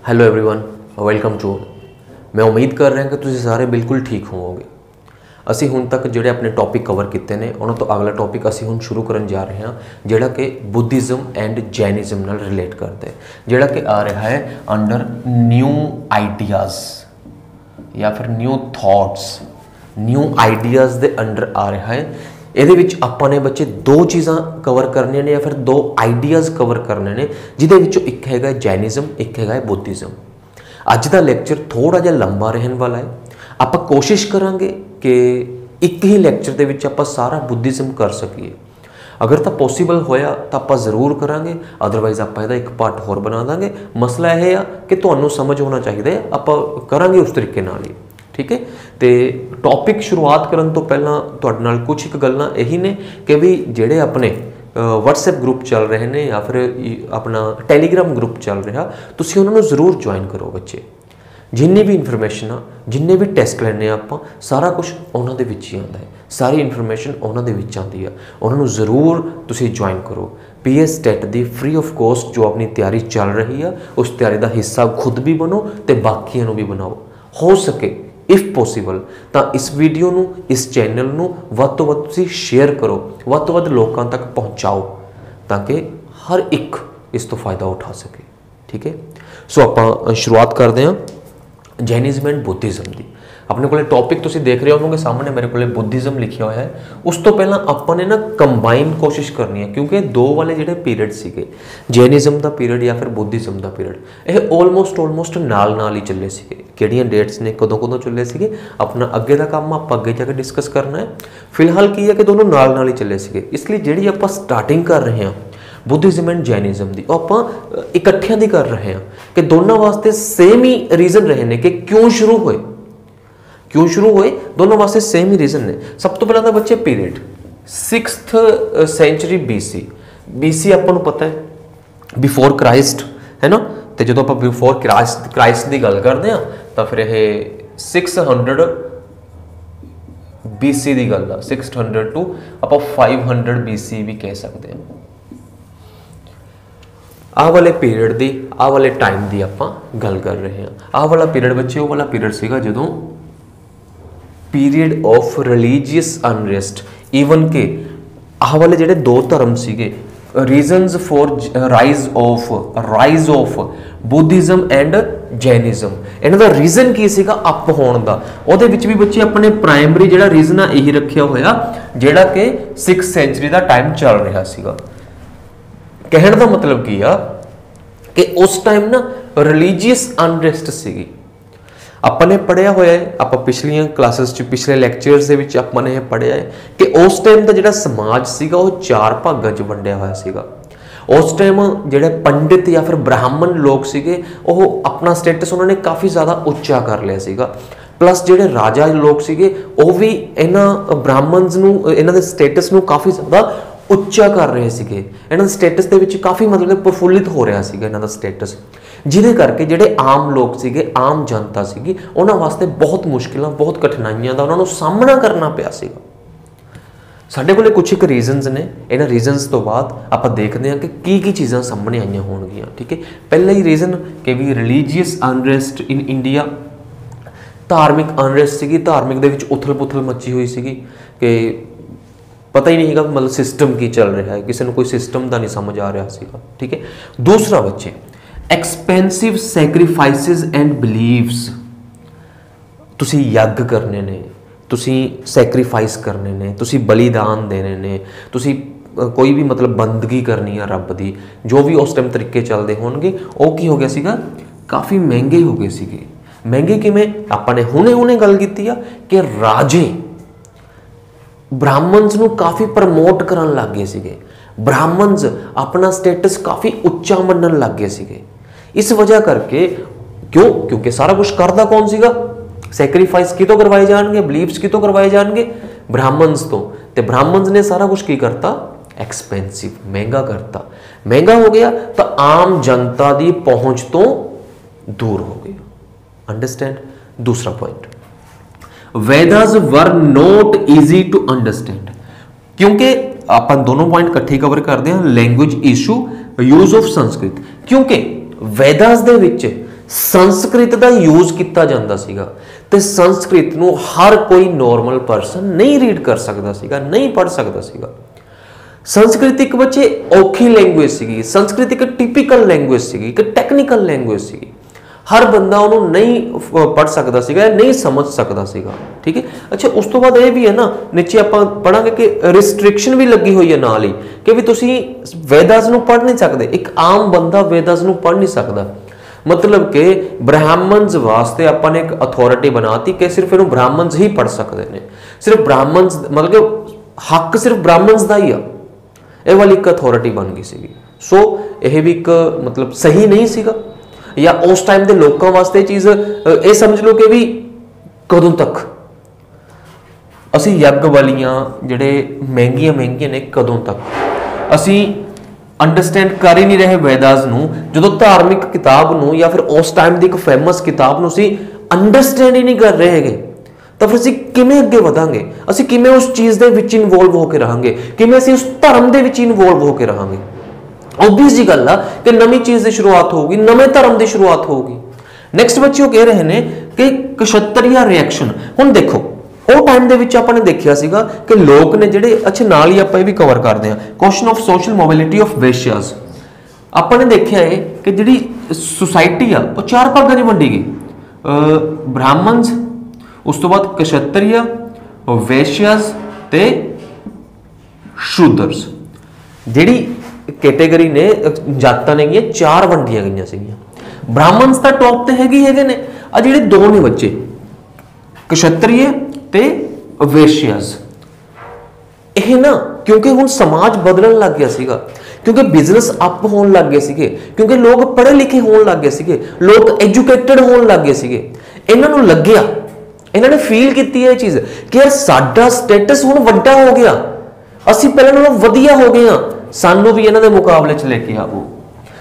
Hello everyone welcome to ਮੈਂ ਉਮੀਦ ਕਰ ਰਿਹਾ ਕਿ ਤੁਸੀਂ ਸਾਰੇ ਬਿਲਕੁਲ ਠੀਕ ਹੋਵੋਗੇ। ਅਸੀਂ ਹੁਣ ਤੱਕ ਜਿਹੜੇ ਆਪਣੇ ਟੌਪਿਕ ਕਵਰ ਕੀਤੇ ਨੇ ਉਹਨਾਂ ਤੋਂ ਅਗਲਾ ਟੌਪਿਕ ਅਸੀਂ ਹੁਣ ਸ਼ੁਰੂ ਕਰਨ ਜਾ ਰਹੇ ਹਾਂ ਜਿਹੜਾ ਕਿ ਬੁੱਧਿਜ਼ਮ ਐਂਡ ਜੈਨਿਜ਼ਮ ਨਾਲ ਰਿਲੇਟ ਕਰਦਾ ਹੈ, ਜਿਹੜਾ ਕਿ ਆ ਰਿਹਾ ਹੈ ਅੰਡਰ ਨਿਊ ਆਈਡੀਆਜ਼ ਜਾਂ ਫਿਰ ਨਿਊ ਥਾਟਸ, ਨਿਊ ਆਈਡੀਆਜ਼ ਦੇ ਅੰਡਰ ਆ ਰਿਹਾ ਹੈ। ਇਹਦੇ ਵਿੱਚ ਆਪਾਂ ਨੇ ਬੱਚੇ ਦੋ ਚੀਜ਼ਾਂ ਕਵਰ ਕਰਨੀਆਂ ਨੇ ਜਾਂ ਫਿਰ ਦੋ ਆਈਡੀਆਜ਼ ਕਵਰ ਕਰਨੇ ਨੇ, ਜਿਹਦੇ ਵਿੱਚੋਂ ਇੱਕ ਹੈਗਾ ਜੈਨਿਜ਼ਮ, ਇੱਕ ਹੈਗਾ ਬੁੱਧਿਜ਼ਮ। ਅੱਜ ਦਾ ਲੈਕਚਰ ਥੋੜਾ ਜਿਹਾ ਲੰਬਾ ਰਹਿਣ ਵਾਲਾ ਹੈ। ਆਪਾਂ ਕੋਸ਼ਿਸ਼ ਕਰਾਂਗੇ ਕਿ ਇੱਕ ਹੀ ਲੈਕਚਰ ਦੇ ਵਿੱਚ ਆਪਾਂ ਸਾਰਾ ਬੁੱਧਿਜ਼ਮ ਕਰ ਸਕੀਏ। ਅਗਰ ਤਾਂ ਪੋਸੀਬਲ ਹੋਇਆ ਤਾਂ ਆਪਾਂ ਜ਼ਰੂਰ ਕਰਾਂਗੇ, ਅਦਰਵਾਈਜ਼ ਆਪਾਂ ਇਹਦਾ ਇੱਕ ਪਾਰਟ ਹੋਰ ਬਣਾ ਦਾਂਗੇ। ਮਸਲਾ ਇਹ ਆ ਕਿ ਤੁਹਾਨੂੰ ਸਮਝ ਹੋਣਾ ਚਾਹੀਦਾ ਹੈ, ਆਪਾਂ ਕਰਾਂਗੇ ਉਸ ਤਰੀਕੇ ਨਾਲ ਹੀ, ਠੀਕ ਹੈ। ਤੇ ਟੌਪਿਕ ਸ਼ੁਰੂਆਤ ਕਰਨ ਤੋਂ ਪਹਿਲਾਂ ਤੁਹਾਡੇ ਨਾਲ ਕੁਝ ਇੱਕ ਗੱਲਾਂ ਇਹੀ ਨੇ ਕਿ ਵੀ ਜਿਹੜੇ ਆਪਣੇ WhatsApp ਗਰੁੱਪ ਚੱਲ ਰਹੇ ਨੇ ਜਾਂ ਫਿਰ ਆਪਣਾ ਟੈਲੀਗ੍ਰਾਮ ਗਰੁੱਪ ਚੱਲ ਰਿਹਾ, ਤੁਸੀਂ ਉਹਨਾਂ ਨੂੰ ਜ਼ਰੂਰ ਜੁਆਇਨ ਕਰੋ ਬੱਚੇ। ਜਿੰਨੀ ਵੀ ਇਨਫੋਰਮੇਸ਼ਨ ਆ, ਜਿੰਨੇ ਵੀ ਟੈਸਟ ਲੈਣੇ ਆ ਆਪਾਂ, ਸਾਰਾ ਕੁਝ ਉਹਨਾਂ ਦੇ ਵਿੱਚ ਹੀ ਆਉਂਦਾ ਹੈ, ਸਾਰੀ ਇਨਫੋਰਮੇਸ਼ਨ ਉਹਨਾਂ ਦੇ ਵਿੱਚ ਆਉਂਦੀ ਆ। ਉਹਨਾਂ ਨੂੰ ਜ਼ਰੂਰ ਤੁਸੀਂ ਜੁਆਇਨ ਕਰੋ। PS TET the free of cost ਜੋ ਆਪਣੀ ਤਿਆਰੀ ਚੱਲ ਰਹੀ ਆ, ਉਸ ਤਿਆਰੀ ਦਾ ਹਿੱਸਾ ਖੁਦ ਵੀ ਬਣੋ ਤੇ ਬਾਕੀਆਂ ਨੂੰ ਵੀ ਬਣਾਓ। ਹੋ ਸਕੇ ਇਫ ਪੋਸੀਬਲ ਤਾਂ ਇਸ ਵੀਡੀਓ ਨੂੰ, ਇਸ ਚੈਨਲ ਨੂੰ ਵੱਧ ਤੋਂ ਵੱਧ ਤੁਸੀਂ ਸ਼ੇਅਰ ਕਰੋ, ਵੱਧ ਤੋਂ ਵੱਧ ਲੋਕਾਂ ਤੱਕ ਪਹੁੰਚਾਓ ਤਾਂ ਕਿ ਹਰ ਇੱਕ ਇਸ ਤੋਂ ਫਾਇਦਾ ਉਠਾ ਸਕੇ, ਠੀਕ ਹੈ। ਸੋ ਆਪਾਂ ਸ਼ੁਰੂਆਤ ਕਰਦੇ ਹਾਂ ਜੈਨਿਜ਼ਮ ਐਂਡ ਬੁੱਧਿਜ਼ਮ ਦੀ। ਆਪਣੇ ਕੋਲੇ ਟੌਪਿਕ ਤੁਸੀਂ ਦੇਖ ਰਹੇ ਹੋਵੋਗੇ ਸਾਹਮਣੇ ਮੇਰੇ ਕੋਲੇ ਬੁੱਧਿਜ਼ਮ ਲਿਖਿਆ ਹੋਇਆ ਹੈ। ਉਸ ਤੋਂ ਪਹਿਲਾਂ ਆਪਾਂ ਨੇ ਨਾ ਕੰਬਾਈਨ ਕੋਸ਼ਿਸ਼ ਕਰਨੀ ਹੈ, ਕਿਉਂਕਿ ਦੋ ਵਾਲੇ ਜਿਹੜੇ ਪੀਰੀਅਡ ਸੀਗੇ, ਜੈਨਿਜ਼ਮ ਦਾ ਪੀਰੀਅਡ ਜਾਂ ਫਿਰ ਬੁੱਧਿਜ਼ਮ ਦਾ ਪੀਰੀਅਡ, ਇਹ ਆਲਮੋਸਟ ਨਾਲ ਹੀ ਚੱਲੇ ਸੀਗੇ। ਕਿਹੜੀਆਂ ਡੇਟਸ ਨੇ, ਕਦੋਂ ਚੱਲੇ ਸੀਗੇ, ਆਪਣਾ ਅੱਗੇ ਦਾ ਕੰਮ ਆਪਾਂ ਅੱਗੇ ਜਾ ਕੇ ਡਿਸਕਸ ਕਰਨਾ ਹੈ। ਫਿਲਹਾਲ ਕੀ ਹੈ ਕਿ ਦੋਨੋਂ ਨਾਲ ਹੀ ਚੱਲੇ ਸੀਗੇ। ਇਸ ਲਈ ਜਿਹੜੀ ਆਪਾਂ ਸਟਾਰਟਿੰਗ ਕਰ ਰਹੇ ਹਾਂ ਬੁੱਧਿਜ਼ਮ ਐਂਡ ਜੈਨਿਜ਼ਮ ਦੀ, ਉਹ ਆਪਾਂ ਇਕੱਠਿਆਂ ਦੀ ਕਰ ਰਹੇ ਹਾਂ ਕਿ ਦੋਨਾਂ ਵਾਸਤੇ ਸੇਮ ਹੀ ਰੀਜ਼ਨ ਰਹੇ ਨੇ ਕਿ ਕਿਉਂ ਸ਼ੁਰੂ ਹੋਏ, ਦੋਨੋਂ ਵਾਸਤੇ ਸੇਮ ਹੀ ਰੀਜ਼ਨ ਨੇ। ਸਭ ਤੋਂ ਪਹਿਲਾਂ ਤਾਂ ਬੱਚੇ ਪੀਰੀਅਡ 6th ਸੈਂਚੁਰੀ BC ਆਪਾਂ ਨੂੰ ਪਤਾ ਹੈ, ਬਿਫੋਰ ਕ੍ਰਾਈਸਟ, ਹੈ ਨਾ। ਤੇ ਜਦੋਂ ਆਪਾਂ ਬਿਫੋਰ ਕ੍ਰਾਈਸਟ ਦੀ ਗੱਲ ਕਰਦੇ ਹਾਂ ਤਾਂ ਫਿਰ ਇਹ 600 BC ਦੀ ਗੱਲ ਆ। 600 to ਆਪਾਂ 500 BC ਵੀ ਕਹਿ ਸਕਦੇ ਹਾਂ। ਆਹ ਵਾਲੇ ਪੀਰੀਅਡ ਦੀ, ਆਹ ਵਾਲੇ ਟਾਈਮ ਦੀ ਆਪਾਂ ਗੱਲ ਕਰ ਰਹੇ ਹਾਂ। ਆਹ ਵਾਲਾ ਪੀਰੀਅਡ ਬੱਚੇ ਉਹ ਵਾਲਾ ਪੀਰੀਅਡ ਸੀਗਾ ਜਦੋਂ period of religious unrest, even ਕਿ ਆਹ ਵਾਲੇ ਜਿਹੜੇ ਦੋ ਧਰਮ ਸੀਗੇ, reasons for rise of Buddhism and Jainism, ਇਹਨਾਂ ਦਾ ਰੀਜ਼ਨ ਕੀ ਸੀਗਾ ਅਪ ਹੋਣ ਦਾ। ਉਹਦੇ ਵਿੱਚ ਵੀ ਬੱਚੇ ਆਪਣੇ ਪ੍ਰਾਇਮਰੀ ਜਿਹੜਾ ਰੀਜ਼ਨ ਆ ਇਹੀ ਰੱਖਿਆ ਹੋਇਆ, ਜਿਹੜਾ ਕਿ 6th ਸੈਂਚੁਰੀ ਦਾ ਟਾਈਮ ਚੱਲ ਰਿਹਾ ਸੀਗਾ। ਕਹਿਣ ਦਾ ਮਤਲਬ ਕੀ ਆ ਕਿ ਉਸ ਟਾਈਮ ਨਾ ਰਿਲੀਜੀਅਸ ਅਨਰੈਸਟ ਸੀਗੀ। ਆਪਾਂ ਨੇ ਪੜ੍ਹਿਆ ਹੋਇਆ ਹੈ, ਆਪਾਂ ਪਿਛਲੀਆਂ ਕਲਾਸਿਸ 'ਚ, ਪਿਛਲੇ ਲੈਕਚਰਸ ਦੇ ਵਿੱਚ ਆਪਾਂ ਨੇ ਇਹ ਪੜ੍ਹਿਆ ਹੈ ਕਿ ਉਸ ਟਾਈਮ ਦਾ ਜਿਹੜਾ ਸਮਾਜ ਸੀਗਾ ਉਹ 4 ਭਾਗਾਂ 'ਚ ਵੰਡਿਆ ਹੋਇਆ ਸੀਗਾ। ਉਸ ਟਾਈਮ ਜਿਹੜੇ ਪੰਡਿਤ ਜਾਂ ਫਿਰ ਬ੍ਰਾਹਮਣ ਲੋਕ ਸੀਗੇ, ਉਹ ਆਪਣਾ ਸਟੇਟਸ ਉਹਨਾਂ ਨੇ ਕਾਫੀ ਜ਼ਿਆਦਾ ਉੱਚਾ ਕਰ ਲਿਆ ਸੀਗਾ। ਪਲੱਸ ਜਿਹੜੇ ਰਾਜਾ ਲੋਕ ਸੀਗੇ ਉਹ ਵੀ ਇਹਨਾਂ ਬ੍ਰਾਹਮਣਸ ਨੂੰ, ਇਹਨਾਂ ਦੇ ਸਟੇਟਸ ਨੂੰ ਕਾਫੀ ਜ਼ਿਆਦਾ ਉੱਚਾ ਕਰ ਰਹੇ ਸੀਗੇ। ਇਹਨਾਂ ਦੇ ਸਟੇਟਸ ਦੇ ਵਿੱਚ ਕਾਫੀ ਮਤਲਬ ਪ੍ਰਫੁੱਲਿਤ ਹੋ ਰਿਹਾ ਸੀਗਾ ਇਹਨਾਂ ਦਾ ਸਟੇਟਸ, ਜਿਹਦੇ ਕਰਕੇ ਜਿਹੜੇ ਆਮ ਲੋਕ ਸੀਗੇ, ਆਮ ਜਨਤਾ ਸੀਗੀ, ਉਹਨਾਂ ਵਾਸਤੇ ਬਹੁਤ ਮੁਸ਼ਕਿਲਾਂ, ਬਹੁਤ ਕਠਿਨਾਈਆਂ ਦਾ ਉਹਨਾਂ ਨੂੰ ਸਾਹਮਣਾ ਕਰਨਾ ਪਿਆ ਸੀਗਾ। ਸਾਡੇ ਕੋਲੇ ਕੁਝ ਇੱਕ ਰੀਜ਼ਨਸ ਨੇ। ਇਹਨਾਂ ਰੀਜ਼ਨਸ ਤੋਂ ਬਾਅਦ ਆਪਾਂ ਦੇਖਦੇ ਹਾਂ ਕਿ ਕੀ ਚੀਜ਼ਾਂ ਸਾਹਮਣੇ ਆਈਆਂ ਹੋਣਗੀਆਂ, ਠੀਕ ਹੈ। ਪਹਿਲਾ ਹੀ ਰੀਜ਼ਨ ਕਿ ਵੀ ਰਿਲੀਜੀਅਸ ਅਨਰੈਸਟ ਇਨ ਇੰਡੀਆ, ਧਾਰਮਿਕ ਅਨਰੈਸਟ ਸੀਗੀ। ਧਾਰਮਿਕ ਦੇ ਵਿੱਚ ਉਥਲ-ਪੁਥਲ ਮੱਚੀ ਹੋਈ ਸੀਗੀ ਕਿ ਪਤਾ ਹੀ ਨਹੀਂ ਹੈਗਾ ਮਤਲਬ ਸਿਸਟਮ ਕੀ ਚੱਲ ਰਿਹਾ ਹੈ, ਕਿਸੇ ਨੂੰ ਕੋਈ ਸਿਸਟਮ ਦਾ ਨਹੀਂ ਸਮਝ ਆ ਰਿਹਾ ਸੀਗਾ, ਠੀਕ ਹੈ। ਦੂਸਰਾ ਬੱਚੇ ਐਕਸਪੈਂਸਿਵ ਸੈਕਰੀਫਾਈਸਿਸ ਐਂਡ ਬਿਲੀਵਸ, ਤੁਸੀਂ ਯੱਗ ਕਰਨੇ ਨੇ, ਤੁਸੀਂ ਸੈਕਰੀਫਾਈਸ ਕਰਨੇ ਨੇ, ਤੁਸੀਂ ਬਲੀਦਾਨ ਦੇਣੇ ਨੇ, ਤੁਸੀਂ ਕੋਈ ਵੀ ਮਤਲਬ ਬੰਦਗੀ ਕਰਨੀ ਆ ਰੱਬ ਦੀ, ਜੋ ਵੀ ਉਸ ਟਾਈਮ ਤਰੀਕੇ ਚੱਲਦੇ ਹੋਣਗੇ, ਉਹ ਕੀ ਹੋ ਗਿਆ ਸੀਗਾ, ਕਾਫੀ ਮਹਿੰਗੇ ਹੋ ਗਏ ਸੀਗੇ। ਮਹਿੰਗੇ ਕਿਵੇਂ? ਆਪਾਂ ਨੇ ਹੁਣੇ ਗੱਲ ਕੀਤੀ ਆ ਕਿ ਰਾਜੇ ਬ੍ਰਾਹਮਣਸ ਨੂੰ ਕਾਫੀ ਪ੍ਰਮੋਟ ਕਰਨ ਲੱਗ ਗਏ ਸੀਗੇ। ਬ੍ਰਾਹਮਣਸ ਆਪਣਾ ਸਟੇਟਸ ਕਾਫੀ ਉੱਚਾ ਮੰਨਣ ਲੱਗ ਗਏ ਸੀਗੇ। ਇਸ ਵਜ੍ਹਾ ਕਰਕੇ ਕਿਉਂਕਿ ਸਾਰਾ ਕੁਝ ਕਰਦਾ ਕੌਣ ਸੀਗਾ? ਸੈਕਰੀਫਾਈਸ ਕਿਤੋਂ ਕਰਵਾਏ ਜਾਣਗੇ, ਬਲੀਫਸ ਕਿਤੋਂ ਕਰਵਾਏ ਜਾਣਗੇ? ਬ੍ਰਾਹਮਣਸ ਤੋਂ। ਤੇ ਬ੍ਰਾਹਮਣਸ ਨੇ ਸਾਰਾ ਕੁਝ ਕੀ ਕਰਤਾ? ਐਕਸਪੈਂਸਿਵ, ਮਹਿੰਗਾ ਕਰਤਾ। ਮਹਿੰਗਾ ਹੋ ਗਿਆ ਤਾਂ ਆਮ ਜਨਤਾ ਦੀ ਪਹੁੰਚ ਤੋਂ ਦੂਰ ਹੋ ਗਿਆ। ਅੰਡਰਸਟੈਂਡ? ਦੂਸਰਾ point, Vedas were not easy to understand, क्योंकि आप दोनों पॉइंट इकट्ठे कवर करते हैं। Language issue, use of Sanskrit, क्योंकि वेदास दे विच ਸੰਸਕ੍ਰਿਤ ਦਾ ਯੂਜ਼ ਕੀਤਾ ਜਾਂਦਾ ਸੀਗਾ ਤੇ ਸੰਸਕ੍ਰਿਤ ਨੂੰ ਹਰ ਕੋਈ ਨੋਰਮਲ ਪਰਸਨ ਨਹੀਂ ਰੀਡ ਕਰ ਸਕਦਾ ਸੀਗਾ, ਨਹੀਂ ਪੜ੍ਹ ਸਕਦਾ ਸੀਗਾ। ਸੰਸਕ੍ਰਿਤ ਇੱਕ ਬੱਚੇ ਔਖੀ ਲੈਂਗੁਏਜ ਸੀਗੀ, ਸੰਸਕ੍ਰਿਤ ਇੱਕ ਟਿਪੀਕਲ ਲੈਂਗੁਏਜ ਸੀਗੀ, ਇੱਕ ਟੈਕਨੀਕਲ ਲੈਂਗੁਏਜ ਸੀਗੀ। ਹਰ ਬੰਦਾ ਉਹਨੂੰ ਨਹੀਂ ਪੜ੍ਹ ਸਕਦਾ ਸੀਗਾ, ਨਹੀਂ ਸਮਝ ਸਕਦਾ ਸੀਗਾ, ਠੀਕ ਹੈ। ਅੱਛਾ, ਉਸ ਤੋਂ ਬਾਅਦ ਇਹ ਵੀ ਹੈ ਨਾ, ਨੀਚੇ ਆਪਾਂ ਪੜਾਂਗੇ ਕਿ ਰਿਸਟ੍ਰਿਕਸ਼ਨ ਵੀ ਲੱਗੀ ਹੋਈ ਹੈ ਨਾਲ ਹੀ ਕਿ ਵੀ ਤੁਸੀਂ ਵੇਦਾਸ ਨੂੰ ਪੜ੍ਹ ਨਹੀਂ ਸਕਦੇ। ਇੱਕ ਆਮ ਬੰਦਾ ਵੇਦਾਸ ਨੂੰ ਪੜ੍ਹ ਨਹੀਂ ਸਕਦਾ। मतलब कि ब्राह्मण्स वास्ते अपन एक अथॉरिटी बनाती कि सिर्फ इन्हू ब्राह्मण्स ही पढ़ सकते हैं, सिर्फ ब्राह्मण्स मतलब कि हक सिर्फ ब्राह्मण्स का ही आ, ये वाली एक अथॉरिटी बन गई सी। सो यह भी एक मतलब सही नहीं सीगा, या उस टाइम के लोगों वास्ते चीज़ ये समझ लो कि भी कदों तक असी यज्ञ वालियां जिहड़े महंगियां ने कदों तक असी अंडरस्टैंड कर ही नहीं रहे वेदास नूं, जो धार्मिक किताब नूं या फिर उस टाइम की एक फेमस किताब नूं असी अंडरस्टैंड ही नहीं कर रहे हैं, तो फिर असी किवें अगे वधांगे, असी किवें उस चीज़ दे विच इनवॉल्व होकर रहांगे, किवें असी उस धर्म दे विच इनवॉल्व होकर रहांगे। ऑब्वियस जी गल आ कि नवीं चीज़ की शुरुआत होगी, नवे धर्म की शुरुआत होगी। नैक्सट बच्चे कह रहे हैं कि क्षत्रिय रिएक्शन। हुण देखो ਉਹ ਟਾਈਮ ਦੇ ਵਿੱਚ ਆਪਾਂ ਨੇ ਦੇਖਿਆ ਸੀਗਾ ਕਿ ਲੋਕ ਨੇ ਜਿਹੜੇ, ਅੱਛਾ ਨਾਲ ਹੀ ਆਪਾਂ ਇਹ ਵੀ ਕਵਰ ਕਰਦੇ ਹਾਂ question of social mobility of Vaishyas. ਆਪਾਂ ਨੇ ਦੇਖਿਆ ਹੈ ਕਿ ਜਿਹੜੀ ਸੁਸਾਇਟੀ ਆ ਉਹ ਚਾਰ ਭਾਗਾਂ 'ਚ ਵੰਡੀ ਗਈ, ਬ੍ਰਾਹਮਣਸ, ਉਸ ਤੋਂ ਬਾਅਦ ਕਸ਼ਤਰੀय, ਵੇਸ਼ਿਆਸ ਤੇ ਸ਼ੂਦਰਸ। ਜਿਹੜੀ ਕੈਟੇਗਰੀ ਨੇ ਜਾਤਾਂ ਨੇ ਗਈਆਂ ਚਾਰ ਵੰਡੀਆਂ ਗਈਆਂ ਸੀਗੀਆਂ। ਬ੍ਰਾਹਮਣਸ ਤਾਂ ਟੌਪ ਤੇ ਹੈਗੇ ਨੇ, ਆ ਜਿਹੜੇ ਦੋ ਨੇ ਬੱਚੇ ਕਸ਼ਤਰੀय ਤੇ ਵੇਸ਼ਿਆਸ। ਇਹ ਨਾ ਕਿਉਂਕਿ ਹੁਣ ਸਮਾਜ ਬਦਲਣ ਲੱਗ ਗਿਆ ਸੀਗਾ, ਕਿਉਂਕਿ ਬਿਜ਼ਨਸ ਅਪ ਹੋਣ ਲੱਗ ਗਏ ਸੀਗੇ, ਕਿਉਂਕਿ ਲੋਕ ਪੜ੍ਹੇ ਲਿਖੇ ਹੋਣ ਲੱਗ ਗਏ ਸੀਗੇ, ਲੋਕ ਐਜੂਕੇਟਡ ਹੋਣ ਲੱਗ ਗਏ ਸੀਗੇ। ਇਹਨਾਂ ਨੂੰ ਲੱਗਿਆ, ਇਹਨਾਂ ਨੇ ਫੀਲ ਕੀਤੀ ਇਹ ਚੀਜ਼ ਕਿ ਯਾਰ ਸਾਡਾ ਸਟੇਟਸ ਹੁਣ ਵੱਡਾ ਹੋ ਗਿਆ, ਅਸੀਂ ਪਹਿਲਾਂ ਨਾਲੋਂ ਵਧੀਆ ਹੋ ਗਏ ਹਾਂ, ਸਾਨੂੰ ਵੀ ਇਹਨਾਂ ਦੇ ਮੁਕਾਬਲੇ 'ਚ ਲੈ ਕੇ ਆਵੋ,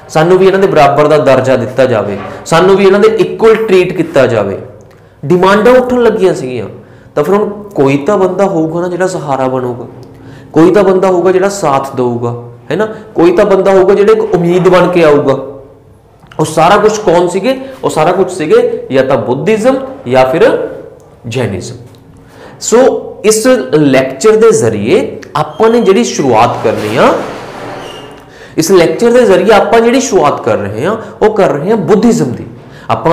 ਸਾਨੂੰ ਵੀ ਇਹਨਾਂ ਦੇ ਬਰਾਬਰ ਦਾ ਦਰਜਾ ਦਿੱਤਾ ਜਾਵੇ, ਸਾਨੂੰ ਵੀ ਇਹਨਾਂ ਦੇ ਇਕੁਅਲ ਟ੍ਰੀਟ ਕੀਤਾ ਜਾਵੇ। ਡਿਮਾਂਡਾਂ ਉੱਠਣ ਲੱਗੀਆਂ ਸੀਗੀਆਂ। ਤਾਂ ਫਿਰ ਹੁਣ ਕੋਈ ਤਾਂ ਬੰਦਾ ਹੋਊਗਾ ਨਾ ਜਿਹੜਾ ਸਹਾਰਾ ਬਣੂਗਾ, ਕੋਈ ਤਾਂ ਬੰਦਾ ਹੋਊਗਾ ਜਿਹੜਾ ਸਾਥ ਦੇਊਗਾ, है ना, कोई तो बंदा होगा जो एक उम्मीद बन के आऊगा। और सारा कुछ कौन सीगे, और सारा कुछ सीगे या तो बुद्धिज्म या फिर जैनिज्म। सो इस लैक्चर के जरिए आपने जी शुरुआत करनी है, इस लैक्चर के जरिए आप जी शुरुआत कर रहे हैं वो कर रहे हैं बुद्धिज्म की। आप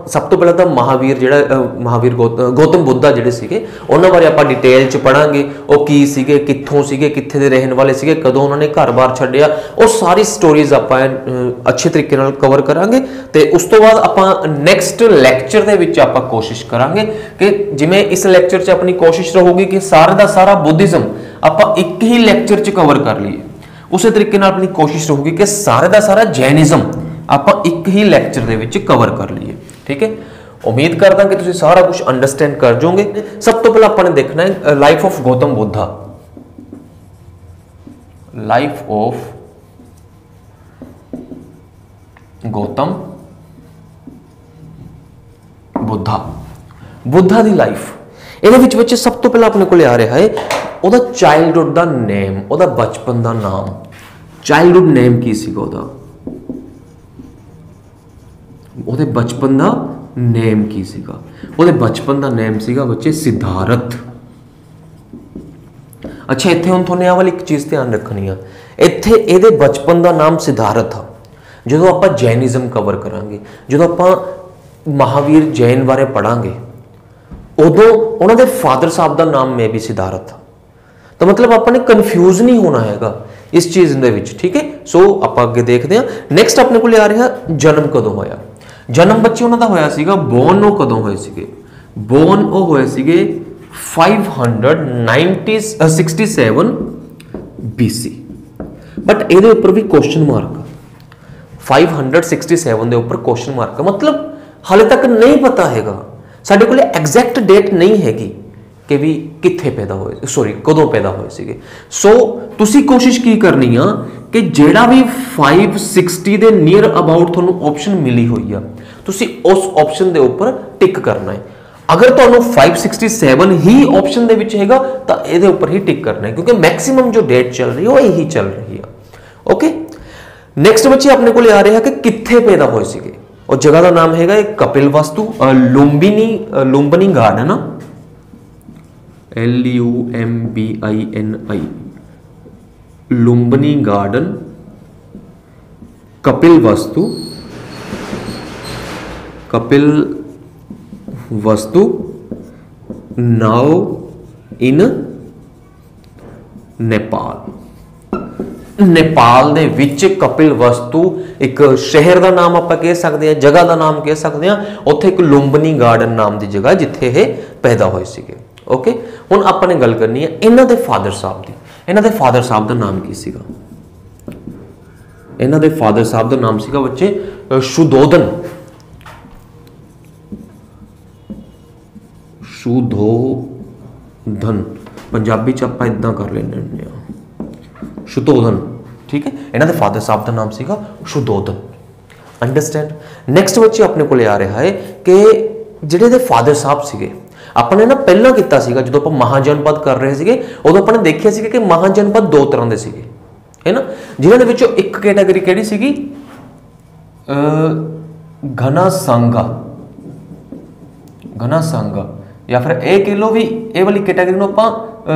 सब तो पहला तो महावीर जिहड़ा महावीर गौतम बुद्धा जिहड़े सीगे उन्हां बारे आपां डिटेल च पढ़ांगे, वो की सीगे, कित्थों सीगे, कित्थे दे रहण वाले सीगे, कदों उन्होंने घर-बार छड्डिया, वो सारी स्टोरीज आपां अच्छे तरीके नाल कवर करांगे। ते उस तो बाद आपां नैक्सट लैक्चर दे विच आपां कोशिश करांगे कि जिवें इस लैक्चर च अपनी कोशिश रहोगी कि सारे दा सारा बुद्धिज्म आपां एक ही लैक्चर च कवर कर लईए, उस तरीके नाल अपनी कोशिश रहोगी कि सारे दा सारा जैनिज्म आप एक ही लैक्चर दे विच कवर कर लीए। ठीक है, उम्मीद करदा कि तुसीं सारा कुछ अंडरस्टैंड कर जाओगे। सब तो पहले आपने देखना है life of Gautam Buddha, life of Gautam Buddha, Buddha the life. इहदे विच बच्चे सब तो पहले अपने को आ रहा है ओहदा चाइल्डहुड दा नेम, ओहदा बचपन दा नाम। चाइल्डहुड नेम की सीगा ओहदा, ਉਹਦੇ बचपन का नेम की सीगा, ਉਹਦੇ बचपन का नेम सीगा बच्चे सिद्धार्थ। अच्छा, इत्थे हुण तुहानूं आह वाली एक चीज़ ध्यान रखनी है, इत्थे ਇਹਦੇ बचपन का नाम सिद्धार्थ आ। ਜਦੋਂ ਆਪਾਂ जैनिज्म कवर करांगे, ਜਦੋਂ ਆਪਾਂ महावीर जैन बारे पढ़ांगे, उदों उन्हां दे फादर साहब का नाम में भी सिद्धार्थ। तो मतलब आपने कन्फ्यूज नहीं होना हैगा इस चीज़ दे विच। ठीक है, सो आप अगे देखते हैं। नैक्सट अपने को आ रहा जन्म कदों होया। जन्म बच्चे उन्होंने होया सीगा, बोर्न वो कदों होए सीगे, बोर्न वो होए सीगे 567 BC। बट ये ऊपर भी क्वेश्चन मार्क, 567 के उपर क्वेश्चन मार्क, मतलब हाले तक नहीं पता हैगा, साडे कोले एग्जैक्ट डेट नहीं हैगी कि भी कित्थे पैदा होए, सॉरी कदों पैदा होए सीगे। सो तुसी कोशिश की करनी है कि जेड़ा भी 560 के नीयर अबाउट तुहानूं ऑप्शन मिली हुई है, तुसी उस ऑप्शन के उपर टिक करना है। अगर तुहानूं 567 ही ऑप्शन दे विच हैगा तो इहदे उपर ही टिक करना है, क्योंकि मैक्सिमम जो डेट चल रही है वो यही चल रही है। ओके, नैक्सट बच्चे अपने को आ रहा है कि कित्थे पैदा होए सीगे। और जगह का नाम हैगा कपिल वस्तु, Lumbini garden, LUMBINI, Lumbini garden, Kapil वस्तु नाउ इन नेपाल दे विच कपिल वस्तु एक शहर का नाम आप कह सकते हैं, जगह का नाम कह सकते हैं। उत्थे एक लुम्बिनी गार्डन नाम की जगह जिथे ये पैदा होए सीगे। ओके, हुण आपने गल करनी है इन्हां दे फादर साहब की। इन्हां दे फादर साहब का नाम की सीगा? इन्हां दे फादर साहब का नाम सीगा बच्चे शुद्धोधन। पंजाबी च आपां इदां कर लेने शुद्धोधन। ठीक है, इन्हां दे फादर साहब का नाम सीगा शुद्धोधन। अंडरस्टैंड। नेक्स्ट बच्चे अपने को आ रहा है कि जिहड़े दे फादर साहब सीगे, अपने ना पहला किया सीगा जो आप महाजनपद कर रहे थे उदों अपने देखिया सीगा कि महाजनपद दो तरह के सीगे, है ना, जिन्होंने विचों एक कैटेगरी किहड़ी सीगी घना संघा, या फिर यह कह लो भी ये वाली कैटेगरी नूं आपां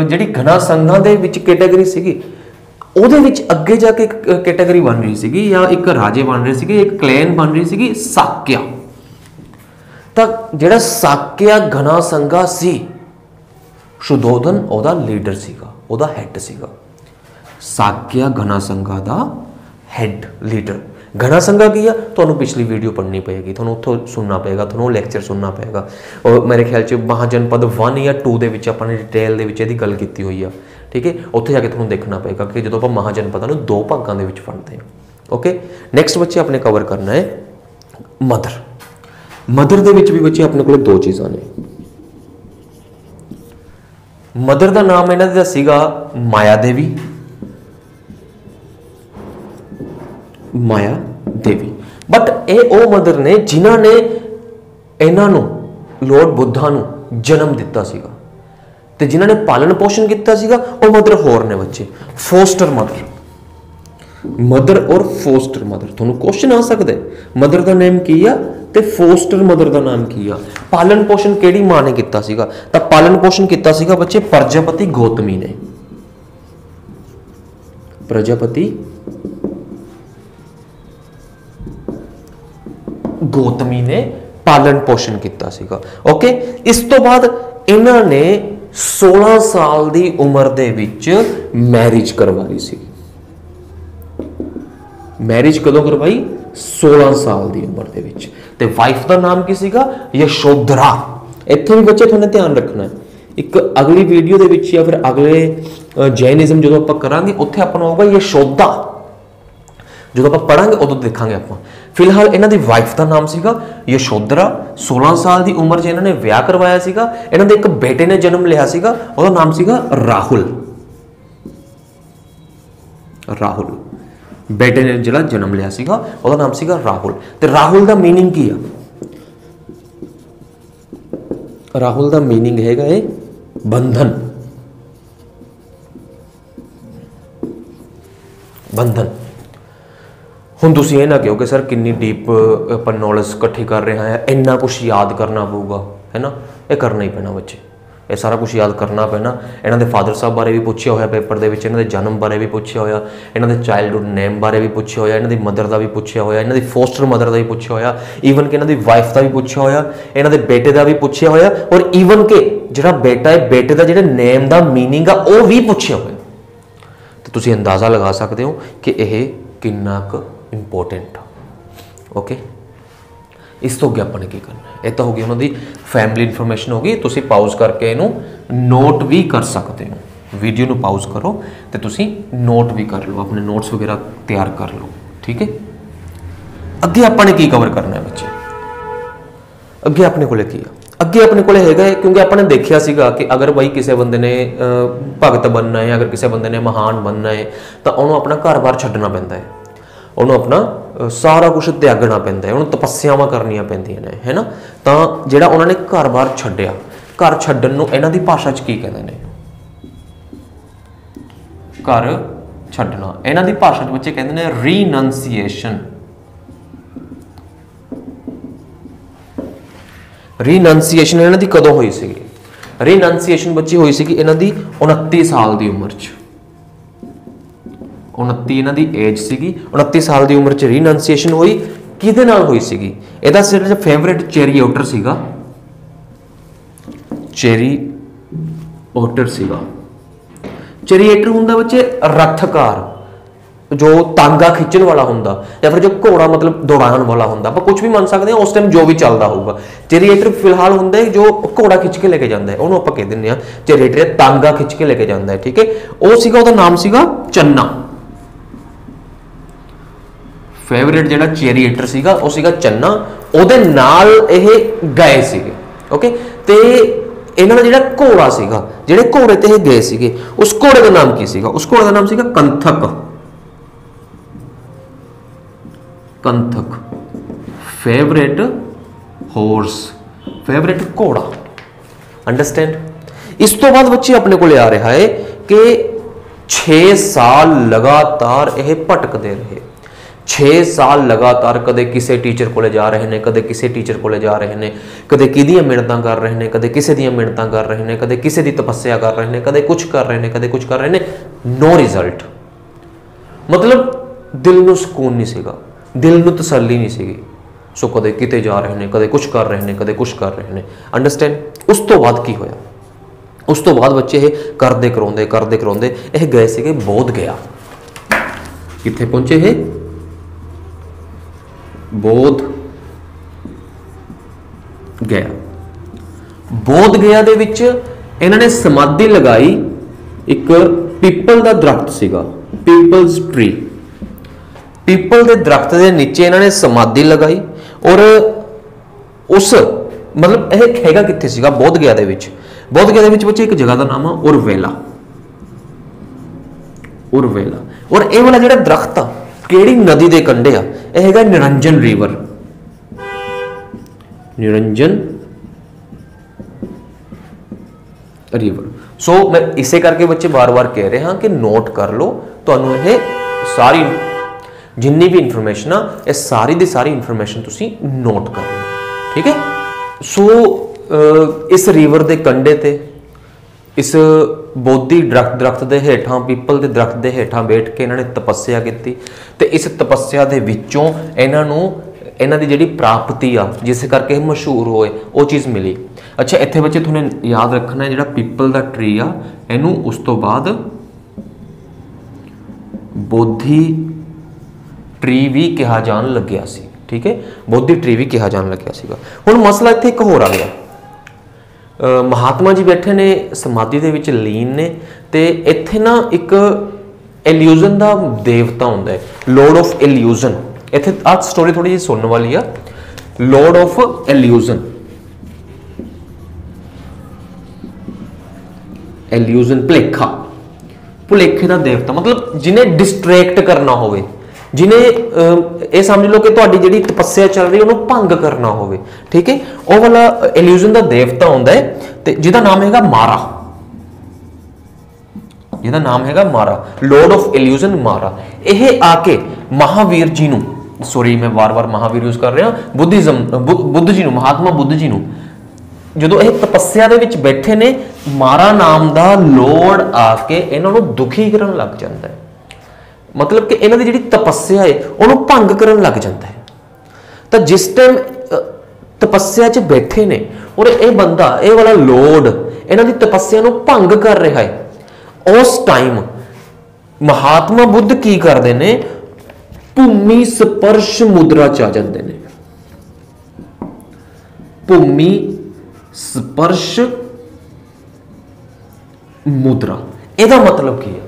जिहड़ी घना संघां दे विच कैटेगरी सीगी ਉਹਦੇ ਵਿੱਚ ਅੱਗੇ ਜਾ ਕੇ ਕੈਟਾਗਰੀ ਬਣ ਰਹੀ ਸੀਗੀ ਜਾਂ ਇੱਕ ਰਾਜੇ ਬਣ ਰਹੇ ਸੀਗੇ, ਇੱਕ ਕਲੈਨ ਬਣ ਰਹੀ ਸੀਗੀ ਸਾਕਿਆ। ਤਾਂ ਜਿਹੜਾ ਸਾਕਿਆ ਘਨਾ ਸੰਘਾ ਸੀ शुद्धोधन ਉਹਦਾ ਲੀਡਰ ਸੀਗਾ, ਉਹਦਾ ਹੈਡ ਸੀਗਾ। ਸਾਕਿਆ ਘਨਾ ਸੰਘਾ ਦਾ ਹੈਡ ਲੀਡਰ। घना संघा की है तो पिछली वीडियो पढ़नी पेगी, तो उत्थों सुनना पेगा, तो लैक्चर सुनना पेगा। और मेरे ख्याल से महाजनपद 1 या 2 के अपने डिटेल की गल की हुई है। ठीक है, उत्थे जाके थोड़ा देखना पेगा कि जो आप महाजनपदा नूं 2 भागों के वंडते हैं। ओके, नैक्सट बच्चे अपने कवर करना है मदर। मदर के भी बच्चे अपने को 2 चीज़ां ने। मदर का नाम इन्हां दा सीगा माया देवी, माया देवी। बट ये ओ मदर ने जिन्हां ने इन्हां लॉर्ड बुद्धा नूं जन्म दिता सीगा ते जिन्हां ने पालन पोषण किया सीगा वो मदर होर ने बच्चे फोस्टर मदर। मदर और फोस्टर मदर तुहानूं क्वेश्चन आ सकदा है, मदर का नेम की है ते फोस्टर मदर का नाम की है। पालन पोषण किहड़ी मां ने किया सीगा? तां पालन पोषण किया सीगा बच्चे प्रजापति गौतमी ने। प्रजापति गौतमी ने पालन पोषण किया सीगा। ओके, इस तो बाद इन्हां ने 16 साल की उम्र दे विच मैरिज करवा ली सी। मैरिज कदों करवाई? 16 साल की उम्र दे विच। ते वाइफ का नाम की सीगा यशोधरा। इत्थे भी बच्चे तुहानूं ध्यान रखना है, एक अगली वीडियो दे विच या फिर अगले जैनिज्म जो आपां करांगे उत्थे आपां नूं आऊगा यशोदा। जो आप पढ़ांगे उदों देखांगे आप। फिलहाल इन्हां दी वाइफ का नाम सीगा यशोधरा। 16 साल की उम्र च इन्होंने विआह करवाया सीगा। इन्हां दे एक बेटे ने जन्म लिया सीगा, उहदा नाम सीगा राहुल। राहुल बेटे ने जिहड़ा जन्म लिया सीगा उहदा नाम सीगा राहुल। ते राहुल का मीनिंग की है? राहुल का मीनिंग हैगा ये बंधन। बंधन। हुण तुसीं ये ना कहो कि सर कितनी डीप अपन नॉलेज इकट्ठी कर रहे हैं, इन्ना कुछ याद करना पऊगा, है ना? ये करना ही पैना बच्चे, ये सारा कुछ याद करना पैना। इन्हां दे फादर साहब बारे भी पूछा होया पेपर दे विच, इन्हां दे जन्म बारे भी पूछा होया, इन्हां दे चाइल्डहुड नेम बारे भी पूछा होया, इन्हां दी मदर का भी पूछा होया, इन्हां दी फोस्टर मदर का भी पूछा होया, ईवन कि इन्हां दी वाइफ का भी पूछा होया, इन्हां दे बेटे का भी पूछा होया, और ईवन के जिहड़ा बेटा है बेटे का जिहड़ा नेम का मीनिंग आ वो भी पूछा होया। तो तुसीं अंदाज़ा लगा सकते हो कि यह कितना क इंपोर्टेंट। ओके, इस तो अगे अपने की करना है? यह तो होगी उन्होंने फैमिली इन्फॉर्मेशन होगी। तुसी पाउज करके इनू नोट भी कर सकते हो, वीडियो नू पाउज करो तो तुसी नोट भी कर लो, अपने नोट्स वगैरह तैयार कर लो। ठीक है, अगे अपने की कवर करना है बच्चे? अगे अपने को की अगे अपने को है, क्योंकि अपने देखा सीगा कि अगर भाई किसी बंदे ने भगत बनना है, अगर किसी बंदे ने महान बनना है तो उन्होंने अपना घर बार छड्डना पैंदा है, उन्होंने अपना सारा कुछ त्यागना पैंदा है, उन्होंने तपस्यावां करनियां पैंदियां ने, है ना? तो जिहड़ा उन्होंने घर बार छड्डिया, घर छड्डण नूं इन्हां दी भाषा च की कहंदे ने? घर छड्डना इन्हां दी भाषा च बच्चे कहंदे ने रीनंसीएशन। ਰੀਨੰਸੀਏਸ਼ਨ ਇਹਨਾਂ ਦੀ ਕਦੋਂ ਹੋਈ ਸੀਗੀ? ਰੀਨੰਸੀਏਸ਼ਨ ਬੱਚੀ ਹੋਈ ਸੀਗੀ ਇਹਨਾਂ ਦੀ 29 ਸਾਲ ਦੀ ਉਮਰ 'ਚ। 29 ਇਹਨਾਂ ਦੀ ਏਜ ਸੀਗੀ, 29 ਸਾਲ ਦੀ ਉਮਰ 'ਚ ਰੀਨੰਸੀਏਸ਼ਨ ਹੋਈ। ਕਿਹਦੇ ਨਾਲ ਹੋਈ ਸੀਗੀ? ਇਹਦਾ ਜਿਹੜਾ ਫੇਵਰੇਟ ਚੈਰੀਓਟਰ ਸੀਗਾ, ਚੈਰੀਓਟਰ ਸੀਗਾ। ਚੈਰੀਏਟਰ ਹੁੰਦਾ ਬੱਚੇ ਰਥਕਾਰ, ਜੋ ਤਾਂਗਾ ਖਿੱਚਣ ਵਾਲਾ ਹੁੰਦਾ, ਜਾਂ ਫਿਰ ਜੋ ਘੋੜਾ ਮਤਲਬ ਦੌੜਾਉਣ ਵਾਲਾ ਹੁੰਦਾ, ਆਪਾਂ ਕੁਝ ਵੀ ਮੰਨ ਸਕਦੇ ਹਾਂ ਉਸ ਟਾਈਮ ਜੋ ਵੀ ਚੱਲਦਾ ਹੋਊਗਾ। ਚੈਰੀਏਟਰ ਫਿਲਹਾਲ ਹੁੰਦਾ ਹੈ ਜੋ ਘੋੜਾ ਖਿੱਚ ਕੇ ਲੈ ਕੇ ਜਾਂਦਾ ਹੈ, ਉਹਨੂੰ ਆਪਾਂ ਕਹਿ ਦਿੰਦੇ ਹਾਂ ਚੈਰੀਏਟਰ, ਤਾਂਗਾ ਖਿੱਚ ਕੇ ਲੈ ਕੇ ਜਾਂਦਾ ਹੈ, ਠੀਕ ਹੈ। ਉਹ ਸੀਗਾ, ਉਹਦਾ ਨਾਮ ਸੀਗਾ ਚੰਨਾ। ਫੇਵਰੇਟ ਜਿਹੜਾ ਚੈਰੀਏਟਰ ਸੀਗਾ ਉਹ ਸੀਗਾ ਚੰਨਾ, ਉਹਦੇ ਨਾਲ ਇਹ ਗਏ ਸੀਗੇ, ਓਕੇ। ਤੇ ਇਹਨਾਂ ਦਾ ਜਿਹੜਾ ਘੋੜਾ ਸੀਗਾ, ਜਿਹੜੇ ਘੋੜੇ ਤੇ ਇਹ ਗਏ ਸੀਗੇ, ਉਸ ਘੋੜੇ ਦਾ ਨਾਮ ਕੀ ਸੀਗਾ? ਉਸ ਘੋੜੇ ਦਾ ਨਾਮ ਸੀਗਾ ਕੰਥਕ। ਕੰਥਕ ਫੇਵਰੇਟ ਹੋਰਸ, ਫੇਵਰੇਟ ਘੋੜਾ। ਅੰਡਰਸਟੈਂਡ? ਇਸ ਤੋਂ ਬਾਅਦ ਬੱਚੇ ਆਪਣੇ ਕੋਲ ਆ ਰਿਹਾ ਹੈ ਕਿ 6 ਸਾਲ ਲਗਾਤਾਰ ਇਹ ਭਟਕਦੇ ਰਹੇ। 6 ਸਾਲ ਲਗਾਤਾਰ ਕਦੇ ਕਿਸੇ ਟੀਚਰ ਕੋਲੇ ਜਾ ਰਹੇ ਨੇ, ਕਦੇ ਕਿਸੇ ਟੀਚਰ ਕੋਲੇ ਜਾ ਰਹੇ ਨੇ, ਕਦੇ ਕਿਹਦੀਆਂ ਮਿਹਨਤਾਂ ਕਰ ਰਹੇ ਨੇ, ਕਦੇ ਕਿਸੇ ਦੀਆਂ ਮਿਹਨਤਾਂ ਕਰ ਰਹੇ ਨੇ, ਕਦੇ ਕਿਸੇ ਦੀ ਤਪੱਸਿਆ ਕਰ ਰਹੇ ਨੇ, ਕਦੇ ਕੁਝ ਕਰ ਰਹੇ ਨੇ, ਕਦੇ ਕੁਝ ਕਰ ਰਹੇ ਨੇ। ਨੋ ਰਿਜ਼ਲਟ। ਮਤਲਬ ਦਿਲ ਨੂੰ ਸਕੂਨ ਨਹੀਂ ਸੀਗਾ, ਦਿਲ ਨੂੰ ਤਸੱਲੀ ਨਹੀਂ ਸੀਗੀ। ਸੋ ਕਦੇ ਕਿਤੇ ਜਾ ਰਹੇ ਨੇ, ਕਦੇ ਕੁਝ ਕਰ ਰਹੇ ਨੇ, ਕਦੇ ਕੁਝ ਕਰ ਰਹੇ ਨੇ। ਅੰਡਰਸਟੈਂਡ? ਉਸ ਤੋਂ ਬਾਅਦ ਕੀ ਹੋਇਆ? ਉਸ ਤੋਂ ਬਾਅਦ ਬੱਚੇ ਇਹ ਕਰਦੇ ਕਰਾਉਂਦੇ ਇਹ ਗਏ ਸੀਗੇ ਬੋਧ ਗਿਆ। ਕਿੱਥੇ ਪਹੁੰਚੇ ਇਹ? ਬੋਧ ਗਿਆ। ਬੋਧ ਗਿਆ ਦੇ ਵਿੱਚ ਇਹਨਾਂ ਨੇ ਸਮਾਧੀ ਲਗਾਈ। ਇੱਕ ਪੀਪਲ ਦਾ ਦਰਖਤ ਸੀਗਾ, ਪੀਪਲਸ ਟਰੀ। ਪੀਪਲ ਦੇ ਦਰਖਤ ਦੇ ਨੀਚੇ ਇਹਨਾਂ ਨੇ ਸਮਾਧੀ ਲਗਾਈ। ਔਰ ਉਸ ਮਤਲਬ ਇਹ ਹੈਗਾ ਕਿੱਥੇ ਸੀਗਾ? ਬੋਧ ਗਿਆ ਦੇ ਵਿੱਚ। ਬੋਧ ਗਿਆ ਦੇ ਵਿੱਚ ਬੱਚੇ ਇੱਕ ਜਗ੍ਹਾ ਦਾ ਨਾਮ ਆ ਉਰਵੇਲਾ। ਉਰਵੇਲਾ। ਔਰ ਇਹ ਵਾਲਾ ਜਿਹੜਾ ਦਰਖਤ ਆ ਕਿਹੜੀ ਨਦੀ ਦੇ ਕੰਢੇ ਆ? ਇਹ ਹੈਗਾ ਨਿਰੰਜਨ ਰਿਵਰ। ਨਿਰੰਜਨ ਰਿਵਰ। ਸੋ ਮੈਂ ਇਸੇ ਕਰਕੇ ਬੱਚੇ ਬਾਰ-ਬਾਰ ਕਹਿ ਰਹੇ ਹਾਂ ਕਿ ਨੋਟ ਕਰ ਲਓ, ਤੁਹਾਨੂੰ ਇਹ ਸਾਰੀ ਜਿੰਨੀ ਵੀ ਇਨਫੋਰਮੇਸ਼ਨ ਆ, ਇਹ ਸਾਰੀ ਦੀ ਸਾਰੀ ਇਨਫੋਰਮੇਸ਼ਨ ਤੁਸੀਂ ਨੋਟ ਕਰ ਲਓ, ਠੀਕ ਹੈ। ਸੋ ਇਸ ਰਿਵਰ ਦੇ ਕੰਢੇ ਤੇ, ਇਸ ਬੋਧੀ ਦਰਖਤ ਦੇ ਹੇਠਾਂ, ਪੀਪਲ ਦੇ ਦਰਖਤ ਦੇ ਹੇਠਾਂ ਬੈਠ ਕੇ ਇਹਨਾਂ ਨੇ ਤਪੱਸਿਆ ਕੀਤੀ। ਤੇ ਇਸ ਤਪੱਸਿਆ ਦੇ ਵਿੱਚੋਂ ਇਹਨਾਂ ਨੂੰ ਇਹਨਾਂ ਦੀ ਜਿਹੜੀ ਪ੍ਰਾਪਤੀ ਆ, ਜਿਸ ਕਰਕੇ ਇਹ ਮਸ਼ਹੂਰ ਹੋਏ, ਉਹ ਚੀਜ਼ ਮਿਲੀ। ਅੱਛਾ, ਇੱਥੇ ਬੱਚੇ ਤੁਹਾਨੂੰ ਯਾਦ ਰੱਖਣਾ ਹੈ ਜਿਹੜਾ ਪੀਪਲ ਦਾ ਟਰੀ ਆ, ਇਹਨੂੰ ਉਸ ਤੋਂ ਬਾਅਦ ਬੋਧੀ ਟਰੀ ਵੀ ਕਿਹਾ ਜਾਣ ਲੱਗਿਆ ਸੀ, ਠੀਕ ਹੈ। ਬੋਧੀ ਟਰੀ ਵੀ ਕਿਹਾ ਜਾਣ ਲੱਗਿਆ ਸੀਗਾ। ਹੁਣ ਮਸਲਾ ਇੱਥੇ ਇੱਕ ਹੋਰ ਆ ਗਿਆ। ਮਹਾਤਮਾ ਜੀ ਬੈਠੇ ਨੇ ਸਮਾਧੀ ਦੇ ਵਿੱਚ ਲੀਨ ਨੇ, ਤੇ ਇੱਥੇ ਨਾ ਇੱਕ ਇਲੂਜ਼ਨ ਦਾ ਦੇਵਤਾ ਹੁੰਦਾ ਹੈ, ਲੋਰਡ ਆਫ ਇਲੂਜ਼ਨ। ਇੱਥੇ ਆਹ ਸਟੋਰੀ ਥੋੜੀ ਜਿਹੀ ਸੁਣਨ ਵਾਲੀ ਆ। ਲੋਰਡ ਆਫ ਇਲੂਜ਼ਨ, ਇਲੂਜ਼ਨ ਭੁਲੇਖਾ, ਭੁਲੇਖੇ ਦਾ ਦੇਵਤਾ, ਮਤਲਬ ਜਿਹਨੇ ਡਿਸਟਰੈਕਟ ਕਰਨਾ ਹੋਵੇ, ਜਿਹਨੇ ਇਹ ਸਮਝ ਲਓ ਕਿ ਤੁਹਾਡੀ ਜਿਹੜੀ ਤਪੱਸਿਆ ਚੱਲ ਰਹੀ ਉਹਨੂੰ ਭੰਗ ਕਰਨਾ ਹੋਵੇ, ਠੀਕ ਹੈ। ਉਹ ਵਾਲਾ ਇਲੂਜ਼ਨ ਦਾ ਦੇਵਤਾ ਹੁੰਦਾ ਹੈ, ਤੇ ਜਿਹਦਾ ਨਾਮ ਹੈਗਾ ਮਾਰਾ। ਜਿਹਦਾ ਨਾਮ ਹੈਗਾ ਮਾਰਾ, ਲੋਰਡ ਆਫ ਇਲੂਜ਼ਨ ਮਾਰਾ। ਇਹ ਆ ਕੇ ਮਹਾਵੀਰ ਜੀ ਨੂੰ, ਸੌਰੀ ਮੈਂ ਵਾਰ-ਵਾਰ ਮਹਾਵੀਰ ਯੂਜ਼ ਕਰ ਰਿਹਾ, ਬੁੱਧ ਜੀ ਨੂੰ, ਮਹਾਤਮਾ ਬੁੱਧ ਜੀ ਨੂੰ, ਜਦੋਂ ਇਹ ਤਪੱਸਿਆ ਦੇ ਵਿੱਚ ਬੈਠੇ ਨੇ, ਮਾਰਾ ਨਾਮ ਦਾ ਲੋਰਡ ਆ ਕੇ ਇਹਨਾਂ ਨੂੰ ਦੁਖੀ ਕਰਨ ਲੱਗ ਜਾਂਦਾ ਹੈ। ਮਤਲਬ ਕਿ ਇਹਨਾਂ ਦੀ ਜਿਹੜੀ ਤਪੱਸਿਆ ਹੈ ਉਹਨੂੰ ਭੰਗ ਕਰਨ ਲੱਗ ਜਾਂਦਾ ਹੈ। ਤਾਂ ਜਿਸ ਟਾਈਮ ਤਪੱਸਿਆ 'ਚ ਬੈਠੇ ਨੇ ਔਰ ਇਹ ਬੰਦਾ, ਇਹ ਵਾਲਾ ਲੋਰਡ ਇਹਨਾਂ ਦੀ ਤਪੱਸਿਆ ਨੂੰ ਭੰਗ ਕਰ ਰਿਹਾ ਹੈ, ਉਸ ਟਾਈਮ ਮਹਾਤਮਾ ਬੁੱਧ ਕੀ ਕਰਦੇ ਨੇ? ਭੂਮੀ ਸਪਰਸ਼ ਮੁਦਰਾ 'ਚ ਆ ਜਾਂਦੇ ਨੇ। ਭੂਮੀ ਸਪਰਸ਼ ਮੁਦਰਾ, ਇਹਦਾ ਮਤਲਬ ਕੀ ਹੈ?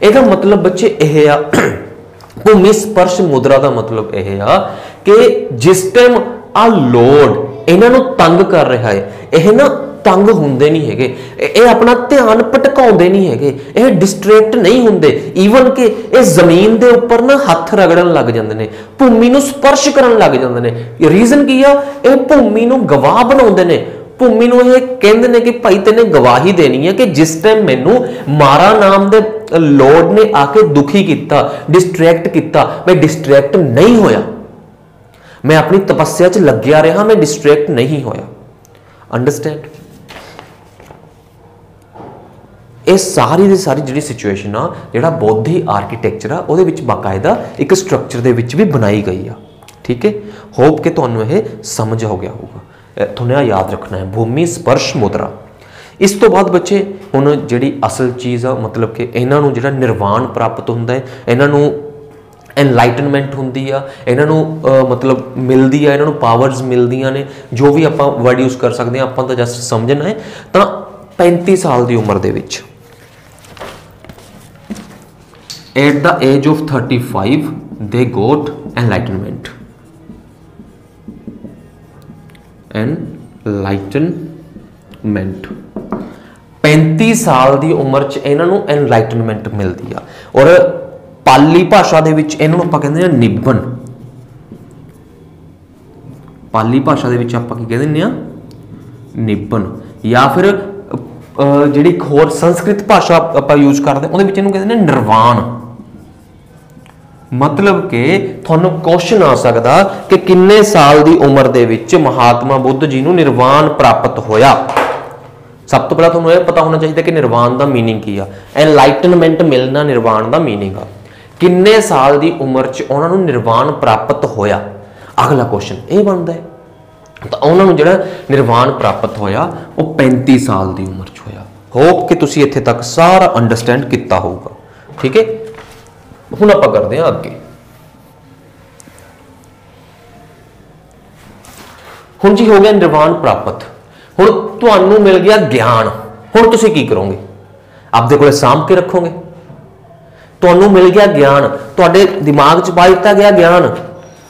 ਇਹਦਾ ਮਤਲਬ ਬੱਚੇ ਇਹ ਆ, ਭੂਮੀ ਸਪਰਸ਼ ਮੁਦਰਾ ਦਾ ਮਤਲਬ ਇਹ ਆ ਕਿ ਜਿਸ ਟਾਈਮ ਆ ਲੋਰਡ ਇਹਨਾਂ ਨੂੰ ਤੰਗ ਕਰ ਰਿਹਾ ਹੈ, ਇਹ ਨਾ ਤੰਗ ਹੁੰਦੇ ਨਹੀਂ ਹੈਗੇ, ਇਹ ਆਪਣਾ ਧਿਆਨ ਭਟਕਾਉਂਦੇ ਨਹੀਂ ਹੈਗੇ, ਇਹ ਡਿਸਟਰੈਕਟ ਨਹੀਂ ਹੁੰਦੇ। ਈਵਨ ਕਿ ਇਹ ਜ਼ਮੀਨ ਦੇ ਉੱਪਰ ਨਾ ਹੱਥ ਰਗੜਨ ਲੱਗ ਜਾਂਦੇ ਨੇ, ਭੂਮੀ ਨੂੰ ਸਪਰਸ਼ ਕਰਨ ਲੱਗ ਜਾਂਦੇ ਨੇ। ਰੀਜ਼ਨ ਕੀ ਆ? ਇਹ ਭੂਮੀ ਨੂੰ ਗਵਾਹ ਬਣਾਉਂਦੇ ਨੇ। ਭੂਮੀ ਨੂੰ ਇਹ ਕਹਿੰਦੇ ਨੇ ਕਿ ਭਾਈ ਤੈਨੇ ਗਵਾਹੀ ਦੇਣੀ ਹੈ ਕਿ ਜਿਸ ਟਾਈਮ ਮੈਨੂੰ ਮਾਰਾ ਨਾਮ ਦੇ ਲੋਰਡ ਨੇ ਆ ਕੇ ਦੁਖੀ ਕੀਤਾ, ਡਿਸਟਰੈਕਟ ਕੀਤਾ, ਮੈਂ ਡਿਸਟਰੈਕਟ ਨਹੀਂ ਹੋਇਆ, ਮੈਂ ਆਪਣੀ ਤਪੱਸਿਆ 'ਚ ਲੱਗਿਆ ਰਿਹਾ, ਮੈਂ ਡਿਸਟਰੈਕਟ ਨਹੀਂ ਹੋਇਆ। ਅੰਡਰਸਟੈਂਡ। ਇਹ ਸਾਰੀ ਦੀ ਸਾਰੀ ਜਿਹੜੀ ਸਿਚੁਏਸ਼ਨ ਆ, ਜਿਹੜਾ ਬੌਧੀ ਆਰਕੀਟੈਕਚਰ ਆ, ਉਹਦੇ ਵਿੱਚ ਬਾਕਾਇਦਾ ਇੱਕ ਸਟਰਕਚਰ ਦੇ ਵਿੱਚ ਵੀ ਬਣਾਈ ਗਈ ਆ। ਠੀਕ ਹੈ, ਹੋਪ ਕਿ ਤੁਹਾਨੂੰ ਇਹ ਸਮਝ ਹੋ ਗਿਆ ਹੋਊਗਾ। ਤੁਹਾਨੂੰ ਯਾਦ ਰੱਖਣਾ ਹੈ ਭੂਮੀ ਸਪਰਸ਼ ਮੁਦਰਾ। ਇਸ ਤੋਂ ਬਾਅਦ ਬੱਚੇ ਹੁਣ ਜਿਹੜੀ ਅਸਲ ਚੀਜ਼ ਆ, ਮਤਲਬ ਕਿ ਇਹਨਾਂ ਨੂੰ ਜਿਹੜਾ ਨਿਰਵਾਣ ਪ੍ਰਾਪਤ ਹੁੰਦਾ ਹੈ, ਇਹਨਾਂ ਨੂੰ एनलाइटनमेंट होंदी आ, इन्हों मतलब मिलती है, इन्हों पावर्स मिलदियां ने, जो भी आप वर्ड यूज़ कर सकते हैं, आप तो जस्ट समझना है। तो 35 साल की उम्र दे विच एट द एज ऑफ 35 दे गोट एनलाइटनमेंट। एनलाइटनमेंट 35 साल की उम्र च इन्हों एनलाइटनमेंट मिलती है। और पाली भाषा दे विच इन्हां नूं आपां कहंदे आ निब्बन। पाली भाषा दे विच आपां की कहंदे आ निब्बन, या फिर जिहड़ी होर संस्कृत भाषा आपां यूज़ करदे उहदे विच इहनूं कहंदे ने निर्वाण। मतलब कि तुहानूं क्वेश्चन आ सकदा कि किन्ने साल की उम्र दे विच महात्मा बुद्ध जी नूं निर्वाण प्राप्त होया। सब तो पहला तुहानूं यह पता होना चाहिए कि निर्वाण का मीनिंग की आ। एनलाइटनमेंट मिलना निर्वाण का मीनिंग आ। किन्ने साल की उम्र च उन्होंने निर्वाण प्राप्त होया, अगला क्वेश्चन ये बनता है। तो उन्होंने जो निर्वाण प्राप्त होया वो 35 साल की उम्र च होया। होप कि तुसी इत्थे तक सारा अंडरस्टैंड किया होगा। ठीक है, हुण आपां करते हैं अगे। हुण जी हो गया निर्वाण प्राप्त, हुण तुहानूं मिल गया ज्ञान। हुण तुसी की करोगे? आपदे कोले साम के रखोगे? तुहानूं मिल गया ज्ञान, तुहाडे दिमाग च पा दिता गया ज्ञान,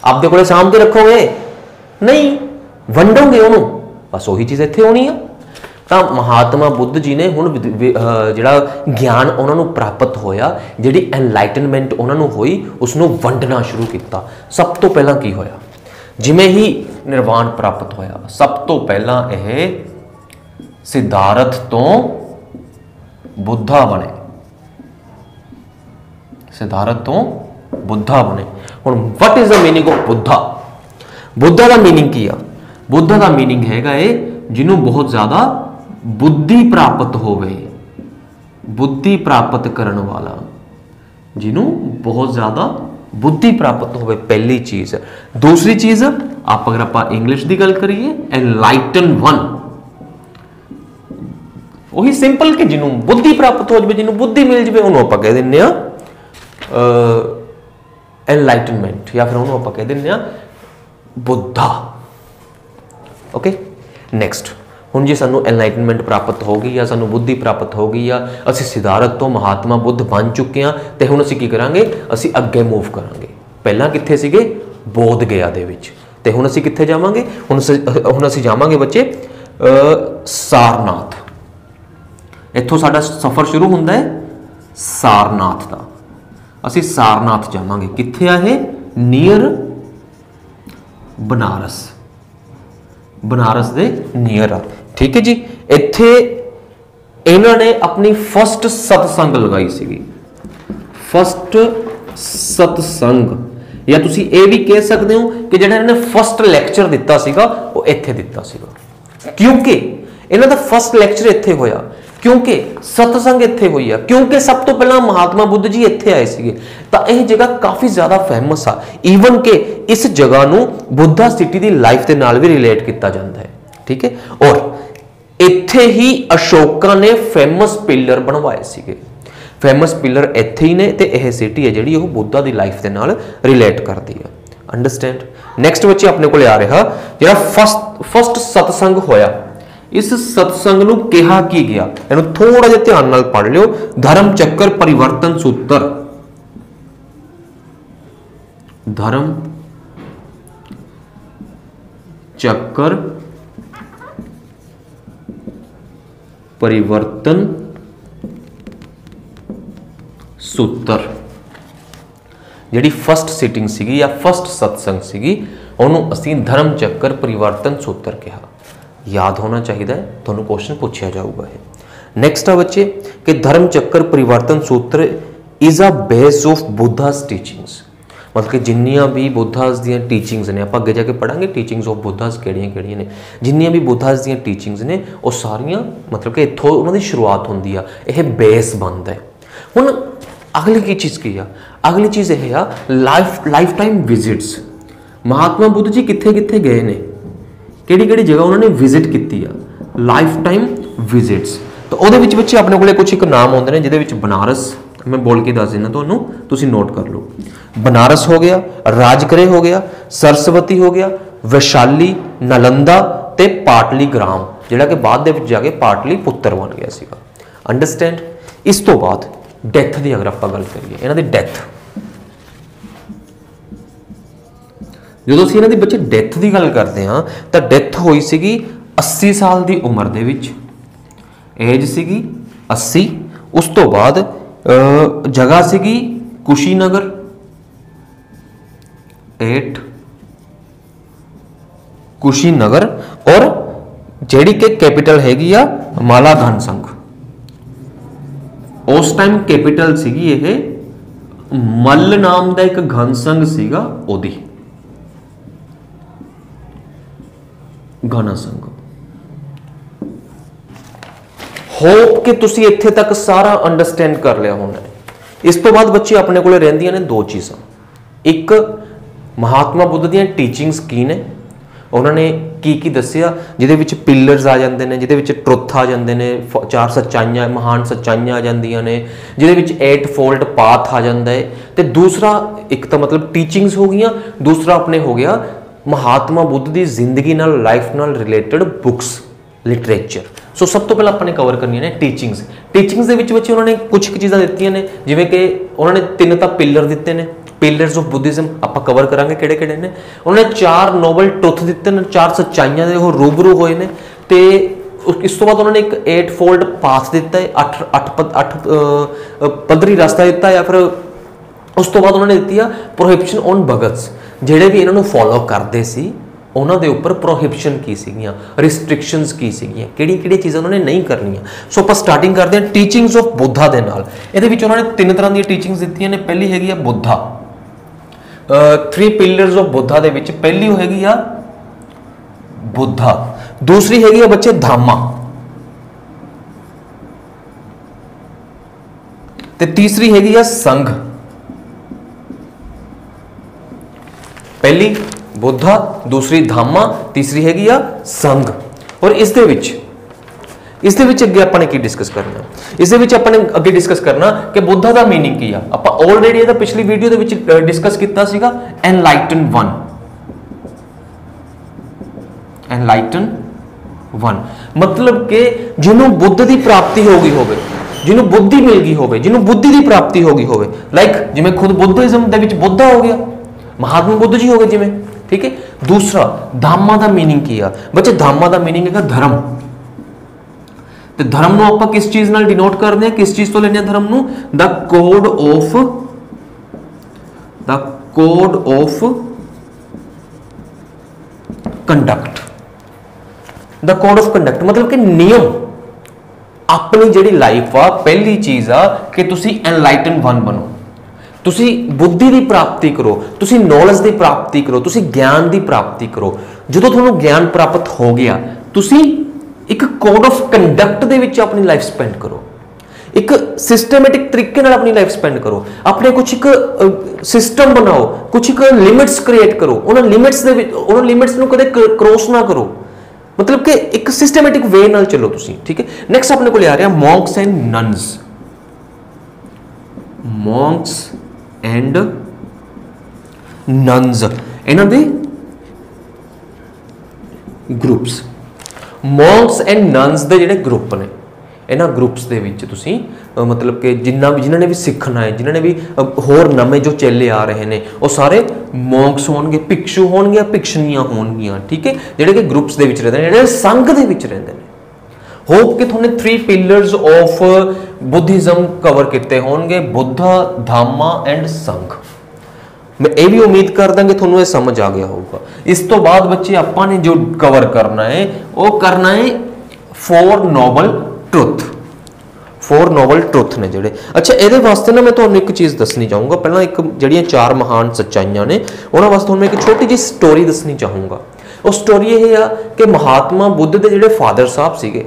आपदे कोले साम के रखोगे? नहीं, वंडोगे उहनूं। बस उही चीज़ इत्थे होनी है। तो महात्मा बुद्ध जी ने हुण जिहड़ा ज्ञान उन्होंने प्राप्त होया, जिहड़ी एनलाइटनमेंट उन्होंने हुई, उसनूं वंडना शुरू किया। सब तो पहला की होया, जिवें ही निर्वाण प्राप्त होया, सब तो पहला यह सिद्धार्थ तो बुद्धा बने। सिद्धार्थ तो बुद्धा बने। हुण what is the meaning of Buddha? Buddha का मीनिंग की आ? बुद्धा का मीनिंग हैगा जिन्हों बहुत ज्यादा बुद्धि प्राप्त होवे, बुद्धि प्राप्त करने वाला, जिन्हों बहुत ज्यादा बुद्धि प्राप्त होवे, पहली चीज। दूसरी चीज आप अगर आप इंग्लिश की गल करिए, एनलाइटन वन, वही सिंपल कि जिन्हों बुद्धि प्राप्त हो जाए, जिन्हों बुद्धि मिल जाए, उन्होंने आप कह दें एनलाइटनमेंट, या फिर उन्होंने आप कह दें बुद्धा। ओके, नेक्स्ट हुण जी सानू एनलाइटनमेंट प्राप्त हो गई, या सानू बुद्धि प्राप्त हो गई, या असी सिद्धार्थ तो महात्मा बुद्ध बन चुके हैं, तो हुण असी की करांगे? असी अगे मूव करांगे। पहला कित्थे सीगे? बोध गया दे विच, ते हुण असी कित्थे जावांगे? हुण असी जावांगे बच्चे सारनाथ। इत्थों साडा सफर शुरू हुंदा है सारनाथ का। असी सारनाथ जावांगे। कित्थे आ इह? नीयर बनारस, बनारस दे नीयर आ। ठीक है जी। इत्थे इन्होंने अपनी फस्ट सतसंग लगाई सीगी। फस्ट सतसंग, या तुसी ये भी कह सकते हो कि जिहड़ा इन्होंने फस्ट लैक्चर दिता सीगा वो इत्थे दिता सीगा। क्योंकि इन्हों दा फस्ट लैक्चर इत्थे होया, क्योंकि सतसंग इत्थे हुई है, क्योंकि सब तो पहला महात्मा बुद्ध जी इत्थे आए सीगे। तो यह जगह काफ़ी ज़्यादा फेमस आ। ईवन कि इस जगह नूं बुद्धा सिटी की लाइफ के नाल भी रिलेट किया जाता है। ठीक है, और इत्थे ही अशोका ने फेमस पिलर बनवाए सीगे। फेमस पिलर इत्थे ही ने, ते यह सिटी है जिहड़ी वो बुद्धा की लाइफ के नाल रिलेट करती है। अंडरस्टैंड। नैक्सट बच्चे अपने को आ रहा जिहड़ा फस्ट सतसंग होया, इस सत्संग नूं कहा की गया, इहनूं थोड़ा जिहा ध्यान नाल पढ़ लिओ। धर्म चक्कर परिवर्तन सूत्र, धर्म चक्कर परिवर्तन सूत्र। जिहड़ी फस्ट सिटिंग सीगी या फस्ट सत्संग सीगी, उहनूं असीं धर्म चक्कर परिवर्तन सूत्र कहा। याद होना चाहिए, तुहानूं क्वेश्चन पूछा जाऊगा। नैक्सट आ बच्चे कि धर्म चक्कर परिवर्तन सूत्र is a base of Buddhas teachings. मतलब कि जिन्नियां भी बुद्धास दियां टीचिंग्स ने, आप अगे जाके पढ़ांगे टीचिंग्स ऑफ बुद्धास किहड़ियां-किहड़ियां ने, जिन्नियां भी बुद्धास दियां टीचिंग्स ने वो सारियां मतलब कि इत्थों उन्हां दी शुरुआत हुंदी आ, यह बेस बनदा है। हुण अगली की चीज़ की आ, अगली चीज़ यह आ life time visits. Mahatma Buddha ji कित्थे कित्थे गए ने, किहड़ी जगह उन्होंने विजिट की आ, लाइफ टाइम विजिट्स। तो वो बच्चे अपने को कुछ एक नाम आते हैं जिहदे विच बनारस, मैं बोल के दस देना तुहानूं, तुसीं नोट कर लो। बनारस हो गया, राजगृह हो गया, सरस्वती हो गया, वैशाली, नालंदा ते पाटली ग्राम, जिहड़ा कि बाद दे विच जाके पाटली पुत्र बन गया सीगा। अंडरस्टैंड। इस तो बाद डेथ की अगर आप गल करिए, इन्हां दी डेथ, जो असीं इन्हां दी बच्चे डेथ की गल करते हैं तो डेथ हुई सीगी 80 साल की उम्र दे विच, एज सीगी 80। उस तो बाद जगह सीगी कुशीनगर 8 कुशीनगर, और जेड़ी के कैपिटल हैगी आ माला घनसंघ। उस टाइम कैपिटल सीगी ये मल नाम का एक घनसंघ सीगा, ओदी घनसंघ। होप कि तुसी इत्थे तक सारा अंडरस्टैंड कर लिया होना है। इस तो बाद बच्चे अपने को रहिंदियां ने दो चीज़ां, एक महात्मा बुद्ध दी टीचिंग्स की ने, उन्होंने की दसिया, जिहदे विच पिलर्स आ जांदे ने, जिहदे विच ट्रुथ आ जांदे ने, 4 सच्चाइयां, महान सच्चाइयां आ जांदियां ने, जिहदे विच 8 फोल्ड पाथ आ जांदा है। ते दूसरा एक तो मतलब टीचिंग्स हो गई, दूसरा अपने हो गया महात्मा बुद्ध की जिंदगी नाल, लाइफ नाल रिलेटेड बुक्स, लिटरेचर। सो सब तो पहले अपने कवर करनी ने टीचिंग्स। टीचिंग्स दे विच बच्चे उन्होंने कुछ चीज़ां दित्तियां ने, जिवें कि उन्होंने 3 तां पिलर दिते ने, पिलर्स ऑफ बुद्धिज्म आप कवर करांगे किहड़े-किहड़े ने। उन्होंने 4 नोबल ट्रुथ दिते ने, 4 सच्चाइयां दे वो रूबरू होए ने। ते इस तो बाद उन्होंने एक 8 फोल्ड पाथ दिता है, 8 पद्धरी रास्ता दिता है, या फिर उस तो बाद उन्होंने दित्ती है प्रोहिबिशन ऑन भगत्स, जिहड़े भी इन्हों फॉलो करते सी उन्होंने दे उपर प्रोहिबिशन की सीगियां, रिस्ट्रिक्शनस की सीगियां, किहड़ी चीज़ां उन्होंने नहीं करनियां। सो आप स्टार्टिंग करते हैं टीचिंग्स ऑफ बुद्धा दे नाल। इहदे विच उन्होंने 3 तरह दी टीचिंग्स दित्तियां ने। पहली हैगी आ बुद्धा, 3 पिलर्स ऑफ बुद्धा दे विच पहली हैगी आ बुद्धा, दूसरी हैगी आ बच्चे धामा, ते तीसरी हैगी आ संघ। पहली बुद्धा, दूसरी धामा, तीसरी हैगी आ संघ। और इस दे विच अगे आपां ने की डिस्कस करना, इस दे विच आपां ने अगे डिस्कस करना कि बुद्धा दा मीनिंग की आ। आपां ऑलरेडी इहदा पिछली वीडियो दे विच डिस्कस कीता सीगा, एनलाइटन वन, मतलब कि जिन्हों बुद्ध की प्राप्ति हो गई होवे, जिन्हों बुद्धि मिल गई होवे, जिन्हों बुद्धि की प्राप्ति हो गई होवे, लाइक जिवें खुद बुद्धिज्म दे विच बुद्धा हो गया, महात्मा बुद्ध जी हो गए जिवें, ठीक है। दूसरा धामा का मीनिंग की आ बच्चे, धामा का मीनिंग है धर्म। तो धर्म को आप किस चीज नाल डिनोट करते हैं, किस चीज तो लेने धर्म को, the code of conduct. The code of conduct मतलब कि नियम, अपनी जिहड़ी लाइफ आ, पहली चीज आ कि तुसी एनलाइटन वन बनो, तुसी बुद्धि की प्राप्ति करो, तुसी नॉलेज की प्राप्ति करो, तुसी ज्ञान की प्राप्ति करो। जो तुहानूं ज्ञान प्राप्त हो गया, तुसी एक कोड ऑफ कंडक्ट दे विच अपनी लाइफ स्पेंड करो, एक सिस्टमैटिक तरीके नाल अपनी लाइफ स्पेंड करो, अपने कुछ एक सिस्टम बनाओ, कुछ एक लिमिट्स क्रिएट करो, उन्होंने लिमिट्स नूं कदे क्रॉस ना करो, मतलब कि एक सिस्टमैटिक वे नाल चलो तुसी, ठीक है। नेक्स्ट अपने को आ रहा Monks and nuns, Monks and nuns, इन्हां दे ग्रुप्स। मॉन्क्स एंड नन्स दे जिहड़े ग्रुप ने, इन्हां ग्रुप्स दे विच तुसीं मतलब कि जिन्होंने भी सीखना है, जिन्होंने भी होर नवे जो चेले आ रहे हैं, वो सारे मॉन्क्स होणगे, भिक्षु होणगे, भिक्षुणियां होणगियां, ठीक है, जिहड़े कि ग्रुप्स दे विच रहिंदे ने, जिहड़े संघ दे विच रहिंदे ने। होप कि तुमने 3 पिलर्स ऑफ बुद्धिज्म कवर किए होंगे, बुद्धा, धामा एंड संघ। मैं ये भी उम्मीद करदा कि तुहानूं ये समझ आ गया होगा। इस तो बाद बच्चे आपां ने जो कवर करना है वो करना है 4 नोबल ट्रुथ। 4 नोबल ट्रुथ ने जिहड़े। अच्छा ਇਹਦੇ ਵਾਸਤੇ ना मैं ਤੁਹਾਨੂੰ एक चीज़ दसनी चाहूँगा। पहला एक ਜਿਹੜੀਆਂ 4 महान सच्चाइयां ने ਉਹਨਾਂ ਵਾਸਤੇ ਹੁਣ मैं एक छोटी जी स्टोरी दसनी चाहूँगा। ਉਹ स्टोरी ਇਹ ਆ कि महात्मा बुद्ध ਦੇ ਜਿਹੜੇ फादर साहब ਸੀਗੇ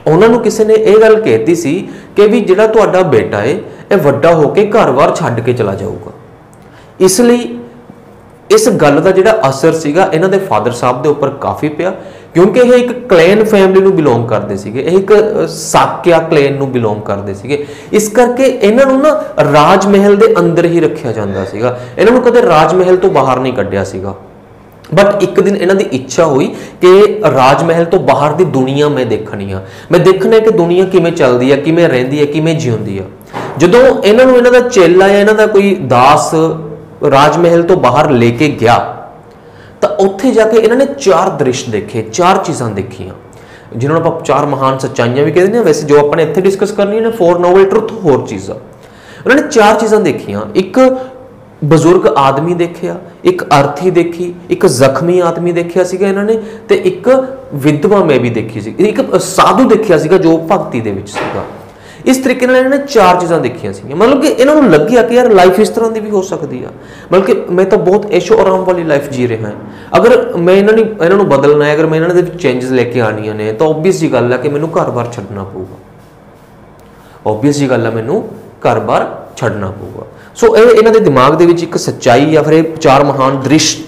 ਉਹਨਾਂ ਨੂੰ ਕਿਸੇ ਨੇ ਇਹ ਗੱਲ ਕਹਿਤੀ ਸੀ कि भी ਜਿਹੜਾ ਤੁਹਾਡਾ बेटा है ਇਹ ਵੱਡਾ ਹੋ ਕੇ ਘਰ-ਬਾਰ ਛੱਡ ਕੇ ਚਲਾ ਜਾਊਗਾ। ਇਸ ਲਈ इस गल का जिहड़ा असर सीगा इन्हां दे फादर साहब के उपर काफ़ी पिया, क्योंकि यह एक क्लैन फैमिली नूं बिलोंग करते सीगे, एक साक्या क्लैन नूं बिलोंग करते सीगे। इस करके इन्हां नूं ना राज महल के अंदर ही रखा जाता सीगा, इन्हां नूं कदे राज महल तो बाहर नहीं कढ़िया सीगा। बट एक दिन इन्हां दी इच्छा हुई कि राज महल तो बाहर की दुनिया मैं देखनी आ, मैं देखना है कि दुनिया किवें चलदी है, किवें रहिंदी है, किवें जीउंदी है। जदों इन्हां नूं इन्हां दा चेला या इन्हां दा कोई दास राजमहल तो बाहर लेके गया तो उत्थे जाके इन्होंने 4 दृश्य देखे, 4 चीज़ां देखियां जिन्होंने आप 4 महान सच्चाइयां भी कहते हैं। वैसे जो अपने इत्थे डिस्कस करनी है 4 नोबल ट्रुथ होर चीज़ां, उन्होंने 4 चीज़ां देखियां। एक बजुर्ग आदमी देखिया, एक अर्थी देखी, एक जख्मी आदमी देखिया सीगा इन्होंने, ते एक विधवा में भी देखी सी, एक साधु देखिया सीगा जो भगती दे विच सीगा। इस तरीके इन्होंने 4 चीज़ां देखिया सी, मतलब कि इन्होंने लग्या कि यार लाइफ इस तरह की भी हो सकती है, बल्कि मैं तो बहुत ऐशो आराम वाली लाइफ जी रहा है। अगर मैं इन्होंने बदलना है, अगर मैं इन्होंने चेंजेस लेके आनिया ने तो ओबवियस जी गल है कि मैनू घर बार छड्डना पऊगा, ओबवियस जी गल है मैनू घर बार छड्डना पऊगा। सो इन्हां दे दिमाग दे विच एक सच्चाई या फिर 4 महान दृश्य,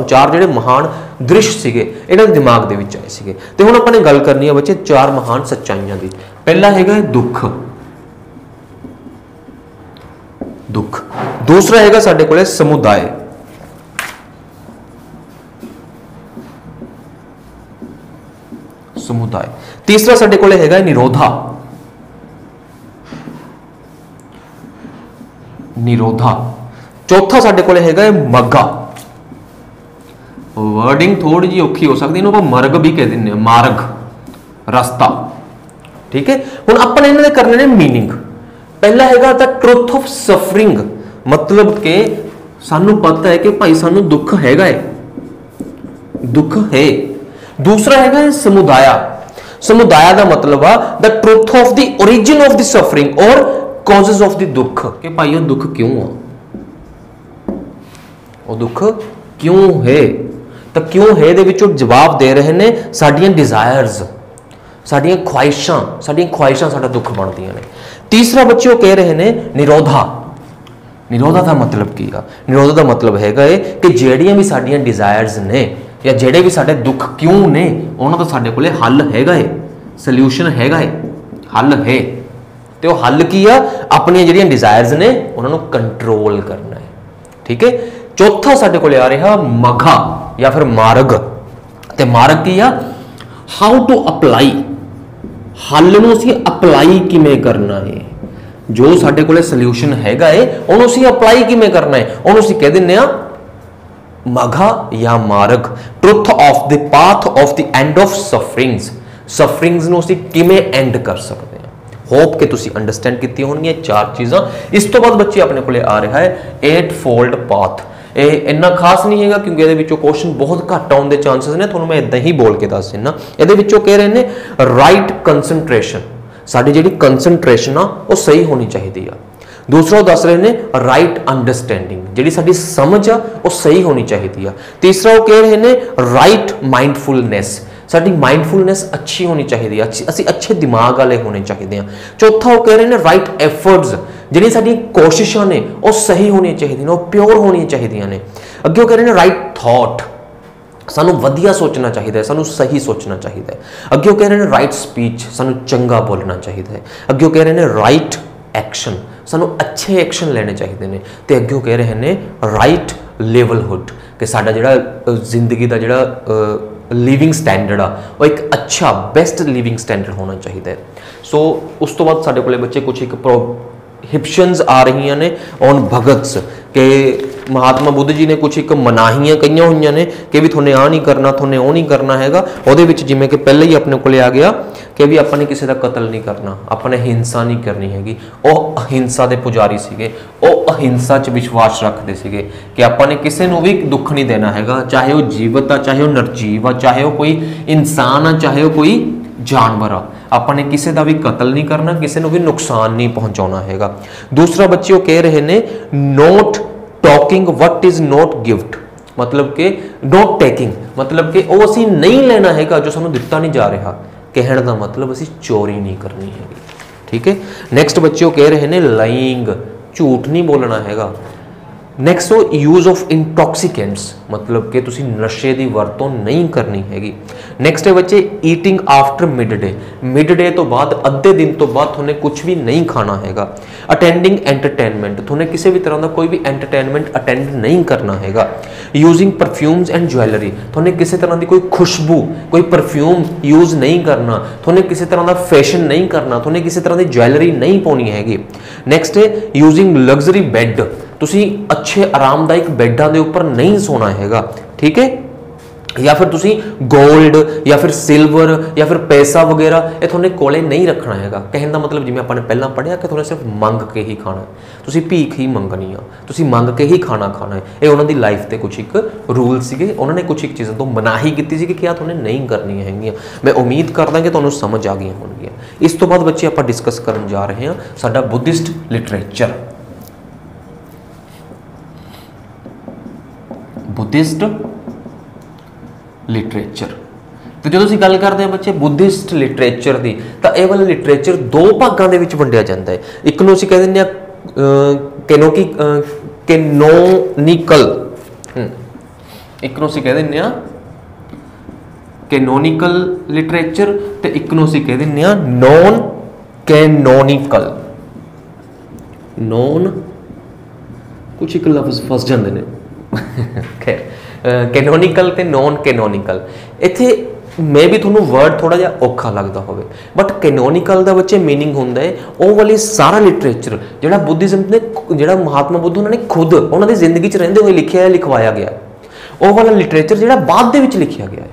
4 जिहड़े महान दृश्य सीगे इन्हां दे दिमाग दे विच आए सीगे। ते हुण आपां ने गल करनी है बच्चे 4 महान सच्चाइयां दी। पहला हैगा दुख, दुख। दूसरा हैगा साडे कोले समुदाय, समुदाय। तीसरा साडे कोले हैगा निरोधा, निरोधा। चौथा साडे कोले हैगा मग्गा, वर्डिंग थोड़ी जी औखी हो सकती है, इन्हों मर्ग भी कह दें, मार्ग, रास्ता। ठीक है, हुण अपने इन्हां दे करने ने मीनिंग। पहला हैगा द ट्रुथ ऑफ सफरिंग, मतलब के सानू पता है कि भाई सानू दुख हैगा है, दुख है। दूसरा हैगा समुदाय, समुदाय का मतलब आ the truth of the origin of the suffering और कॉजेस ऑफ द दुख, कि भाई वो दुख क्यों आ, वो दुख क्यों है। तो क्यों है दे विचों जवाब दे रहे ने साडियां डिजायर्स, साडियां ख्वाहिशां साडा दुख बनदियां ने। तीसरा बच्चे वो कह रहे ने निरोधा, निरोधा का मतलब की आ, निरोधा का मतलब हैगा कि ਜਿਹੜੀਆਂ भी साडियां डिजायर्स ने या ਜਿਹੜੇ भी साडे दुख क्यों ने उन्हां दा साडे कोले हल हैगा है, सल्यूशन हैगा है, हल है। तो वो हल की आ, अपनी ਜਿਹੜੀਆਂ डिजायर्स ने उन्होंने कंट्रोल करना है। ठीक है, चौथा साडे कोले आ रहा मघा या फिर मार्ग। ते मार्ग की आ हाउ टू अप्लाई, हल नूं असीं अप्लाई किवें करना है, जो साडे कोले सल्यूशन हैगा है उहनूं असीं अप्लाई किवें करना है, उहनूं असीं कह दिंदे आ मघा या मार्ग। Truth of the path of the end of sufferings, sufferings नूं असीं किवें एंड कर सकते हैं। होप कि तुसीं अंडरस्टैंड कीती होणगियां 4 चीज़ां। इस तो बाद बच्चे अपने कोले आ रहा है 8 फोल्ड पाथ। ये इन्ना खास नहीं है क्योंकि ये क्वेश्चन बहुत घट आने के चांसेस ने, थोड़ा मैं इदा ही बोल के दस दिना। ये कह रहे हैं राइट कंसनट्रेशन, साड़ी जी कंसनट्रेशन आ वो सही होनी चाहिए आ। दूसरा दस रहे हैं राइट अंडरस्टैंडिंग, जी साड़ी समझ आ वो सही होनी चाहिए आ। तीसरा वो कह रहे हैं राइट माइंडफुलनेस, साड़ी माइंडफुलनेस अच्छी होनी चाहिए, असी अच्छे दिमाग वाले होने चाहिए। चौथा वो कह रहे हैं राइट एफर्ट्स, जी साड़ी कोशिशें ने वो सही होनी चाहिए, वो प्योर होनी चाहिए ने। अगे वो कह रहे हैं राइट थॉट, सानू वधिया सोचना चाहिए, सानू सही सोचना चाहिए। अगे वो कह रहे हैं राइट स्पीच, सानू चंगा बोलना चाहिए। अगे वो कह रहे हैं राइट एक्शन, सानू अच्छे एक्शन लेने चाहिए ने। तो अगे वो कह रहे हैं राइट लेवलहुड, कि साडा जिहड़ा जिंदगी का जिहड़ा लिविंग स्टैंडर्ड आ वो एक अच्छा बेस्ट लिविंग स्टैंडर्ड होना चाहिए। सो उस तो बाद साडे कोले बच्चे कुछ एक हिप्शंस आ रही ने ऑन भगत्स, के महात्मा बुद्ध जी ने कुछ एक मनाहियां कही हुई ने कि भी थोने आ नहीं करना, थोने वो नहीं करना हैगा। वो जिमें कि पहले ही अपने को आ गया कि भी अपने किसी का कतल नहीं करना, अपने हिंसा नहीं करनी हैगी। वो अहिंसा के पुजारी सीगे, वो अहिंसा च विश्वास रखते सीगे कि अपने किसी को भी दुख नहीं देना हैगा, चाहे वो जीवत आ, चाहे वो निर्जीव आ, चाहे वो कोई इंसान आ, चाहे वो कोई जानवर आ। ਆਪਾਂ ਨੇ ਕਿਸੇ ਦਾ ਵੀ ਕਤਲ ਨਹੀਂ ਕਰਨਾ, ਕਿਸੇ ਨੂੰ ਵੀ ਨੁਕਸਾਨ ਨਹੀਂ ਪਹੁੰਚਾਉਣਾ ਹੈਗਾ। दूसरा बच्चे वो कह रहे ने note talking what is not gift, मतलब कि नोट टेकिंग, मतलब कि वो असीं नहीं लेना हैगा जो सानू दिता नहीं जा रहा, कहने का मतलब असीं चोरी नहीं करनी हैगी, ठीक है। नैक्सट बच्चे वो कह रहे ने लाइंग, झूठ नहीं बोलना हैगा। नैक्सट हो यूज ऑफ इंटॉक्सीकेंट्स, मतलब कि तुसी नशे की वरतों नहीं करनी हैगी। नैक्सट है बच्चे eating after mid day, mid day तो बाद अद्धे दिन तो बाद थोने कुछ भी नहीं खाना हैगा। अटेंडिंग एंटरटेनमेंट, थोने किसी भी तरह का कोई भी एंटरटेनमेंट अटेंड नहीं करना हैगा। यूजिंग परफ्यूम्स एंड ज्वैलरी, थोने किसी तरह की कोई खुशबू कोई परफ्यूम यूज नहीं करना, थोने किसी तरह का फैशन नहीं करना, थोने किसी तरह की ज्वैलरी नहीं पानी हैगी। नैक्सट है यूजिंग लग्जरी बैड, तुसी अच्छे आरामदायक बैडा के उपर नहीं सोना हैगा, ठीक है। या फिर तुसी गोल्ड या फिर सिल्वर या फिर पैसा वगैरह ये थोड़े कोले नहीं रखना हैगा। कहने का मतलब जिवें आपां ने पहलां पढ़िया कि थोड़े सिर्फ मंग के ही खाना है, तुसी भीख ही मंगनी आ, तुसी मंग के ही खाना खाना है। ये उन्होंने लाइफ के कुछ एक रूल सीगे, उन्होंने कुछ एक चीज़ों तो मनाही की सी कि थोड़े नहीं करनी हैगियां। मैं उम्मीद करदा कि तुहानूं समझ आ गई होणगियां। इस तो बाद बच्चे आपां डिस्कस करन जा रहे हैं साडा बुद्धिस्ट लिटरेचर, बुद्धिस्ट लिटरेचर। तो जो तुसीं गल करते हैं बच्चे बुद्धिस्ट लिटरेचर की, तो यह वाला लिटरेचर दो भागों के विच वंडिया जाता है। एक नूं असीं कह दिंदे आ कैनोनिकल, एक नूं असीं कह दिंदे आ कैनोनिकल लिटरेचर, ते एक नूं असीं कह दिंदे आ नॉन कैनोनिकल। नॉन कुछ एक लफ्ज़ फस जाते हैं खैर, कैनोनिकल ते नॉन कैनोनिकल। इत्थे मैं भी थोड़ा वर्ड थोड़ा जिहा औखा लगता हो, बट कैनोनिकल का बच्चे मीनिंग होंदा है वो वाली सारा लिटरेचर जिहड़ा बुद्धिज़्म ने, जिहड़ा महात्मा बुद्ध उन्होंने खुद उन्होंने जिंदगी च रहिंदे होए लिखिया है, लिखवाया गया, वो वाला लिटरेचर जिहड़ा बाद दे विच लिखिया गया है।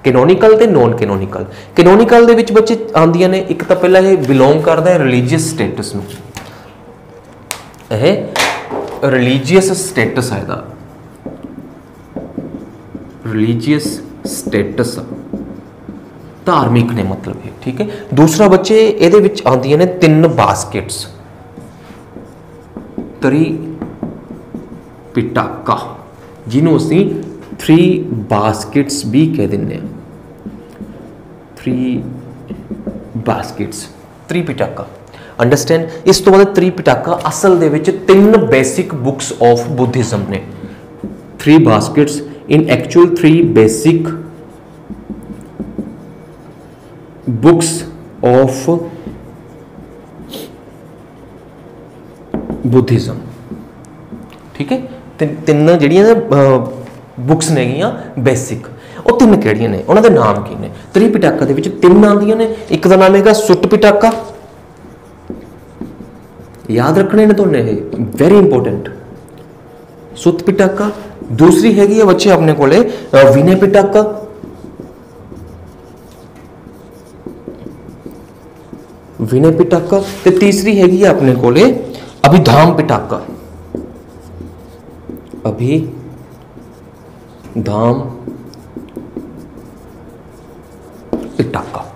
कैनोनिकल ते नॉन कैनोनिकल। कैनोनिकल दे विच बच्चे आंदियां ने, एक तो पहला ये बिलोंग करता है रिलीजियस स्टेटस नूं, यह रिलीजियस स्टेटस है इहदा, रिलीजियस स्टेटस धार्मिक ने मतलब है, ठीक है। दूसरा बच्चे ये आंदियां ने 3 बास्केट्स, त्रिपिटका, जिन्हों असी 3 बास्केट्स भी कह दिंदे हैं, 3 बास्केट्स त्रिपिटका। अंडरस्टैंड। इस तो बाद त्रिपिटका असल दे विच 3 बेसिक बुक्स ऑफ बुद्धिज़्म ने, 3 baskets in actual 3 basic books of Buddhism, ठीक है। तीन जिहड़ियां बुक्स नेगियां बेसिक, वो 3 किहड़ियां ने, उन्हां दे नाम की ने। त्रिपिटका दे विच 3 आंदियां ने, एक दा नाम हैगा सुट्टपिटका, याद रखने ने तुहानूं, ये वेरी इंपोर्टेंट, सुत्तपिटका। दूसरी हैगी है बच्चे अपने कोले विनय पिटका, विनय पिटका, ते तीसरी हैगी है अपने कोले अभिधाम पिटका, अभिधाम पिटका।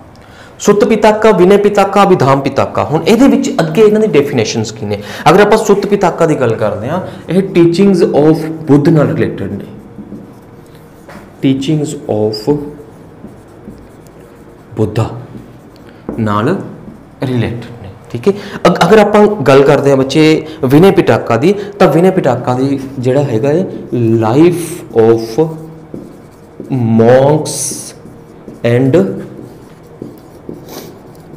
सुत्त पिटका, विनय पिटका, अभिधाम पिटका। हुण इहदे विच अगे इन्हां दी डेफिनेशनस की ने। अगर आपां सुत्त पिटका दी गल करदे हां, यह टीचिंग्स ऑफ बुद्ध नाल रिलेटेड ने, टीचिंग्स ऑफ बुद्धा नाल रिलेटेड ने, ठीक है। अगर आपां गल करदे हां बच्चे विनय पिटका दी, तां विनय पिटका दी जिहड़ा हैगा है life of Monks and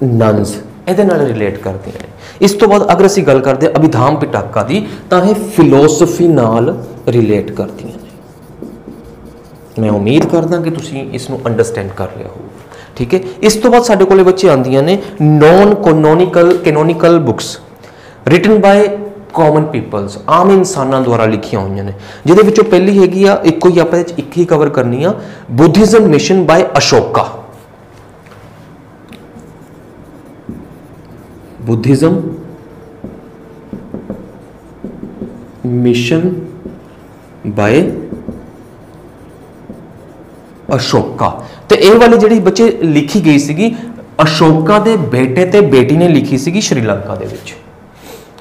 nuns, इहदे नाल रिलेट करते हैं। इस तो बाद अगर असीं गल करते अभिधाम पिटका दी, तां यह फिलोसफी नाल रिलेट करती हैं। मैं उम्मीद करदा कि तुसीं इसनूं अंडरस्टैंड कर रहे हो, ठीक है। इस तो बाद साडे कोले बच्चे आंदियां ने non canonical books written by common peoples, आम इंसानां द्वारा लिखियां हुई ने, जिहदे विचों पहली हैगी आ, एक ही आपां एक ही कवर करनी आ, Buddhism mission by Ashoka, Buddhism mission by Ashoka. तो यह वाली जी बच्चे लिखी गई सी ਅਸ਼ੋਕਾ ਦੇ ਬੇਟੇ ਤੇ ਬੇਟੀ ਨੇ ਲਿਖੀ ਸੀਗੀ ਸ਼੍ਰੀਲੰਕਾ ਦੇ ਵਿੱਚ।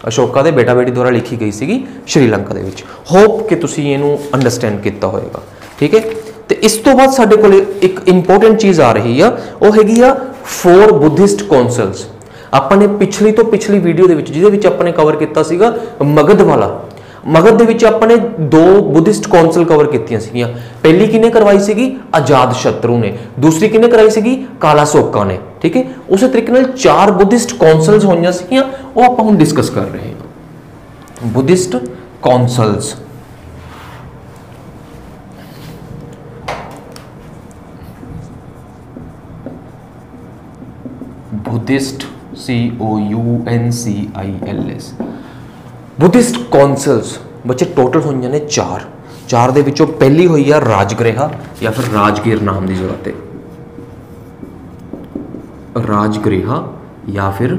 ਅਸ਼ੋਕਾ ਦੇ ਬੇਟਾ ਬੇਟੀ ਦੁਆਰਾ ਲਿਖੀ ਗਈ ਸੀਗੀ ਸ਼੍ਰੀਲੰਕਾ ਦੇ ਵਿੱਚ। ਹੋਪ ਕਿ ਤੁਸੀਂ ਇਹਨੂੰ ਅੰਡਰਸਟੈਂਡ ਕੀਤਾ ਹੋਏਗਾ, ਠੀਕ ਹੈ। ਤੇ ਇਸ ਤੋਂ ਬਾਅਦ ਸਾਡੇ ਕੋਲ ਇੱਕ ਇੰਪੋਰਟੈਂਟ ਚੀਜ਼ ਆ ਰਹੀ ਆ, ਉਹ ਹੈਗੀ ਆ 4 ਬੁੱਧਿਸਟ ਕੌਂਸਲਸ। ਆਪਾਂ ਨੇ ਪਿਛਲੀ ਤੋਂ ਪਿਛਲੀ ਵੀਡੀਓ ਦੇ ਵਿੱਚ ਜਿਹਦੇ ਵਿੱਚ ਆਪਾਂ ਨੇ ਕਵਰ ਕੀਤਾ ਸੀਗਾ ਮਗਧ ਵਾਲਾ, ਮਗਧ ਦੇ ਵਿੱਚ ਆਪਾਂ ਨੇ 2 ਬੁੱਧਿਸਟ ਕੌਂਸਲ ਕਵਰ ਕੀਤੀਆਂ ਸੀਗੀਆਂ। ਪਹਿਲੀ ਕਿਹਨੇ ਕਰਵਾਈ ਸੀਗੀ? ਅਜਾਤ ਸ਼ਤਰੂ ਨੇ। ਦੂਸਰੀ ਕਿਹਨੇ ਕਰਾਈ ਸੀਗੀ? ਕਾਲਾਸੋਕਾ ਨੇ, ਠੀਕ ਹੈ। ਉਸੇ ਤਰੀਕੇ ਨਾਲ 4 ਬੁੱਧਿਸਟ ਕੌਂਸਲਸ ਹੋਈਆਂ ਸੀਗੀਆਂ, ਉਹ ਆਪਾਂ ਹੁਣ ਡਿਸਕਸ ਕਰ ਰਹੇ ਹਾਂ। Buddhist councils, Buddhist COUNCILS Buddhist councils ਬੱਚੇ ਟੋਟਲ ਹੋਈਆਂ ਨੇ 4 ਦੇ ਵਿੱਚੋਂ ਪਹਿਲੀ ਹੋਈ ਆ ਰਾਜਗ੍ਰਹਿ ਜਾਂ ਫਿਰ ਰਾਜਗੀਰ ਨਾਮ ਦੀ ਜਗ੍ਹਾ ਤੇ, ਰਾਜਗ੍ਰਹਿ ਜਾਂ ਫਿਰ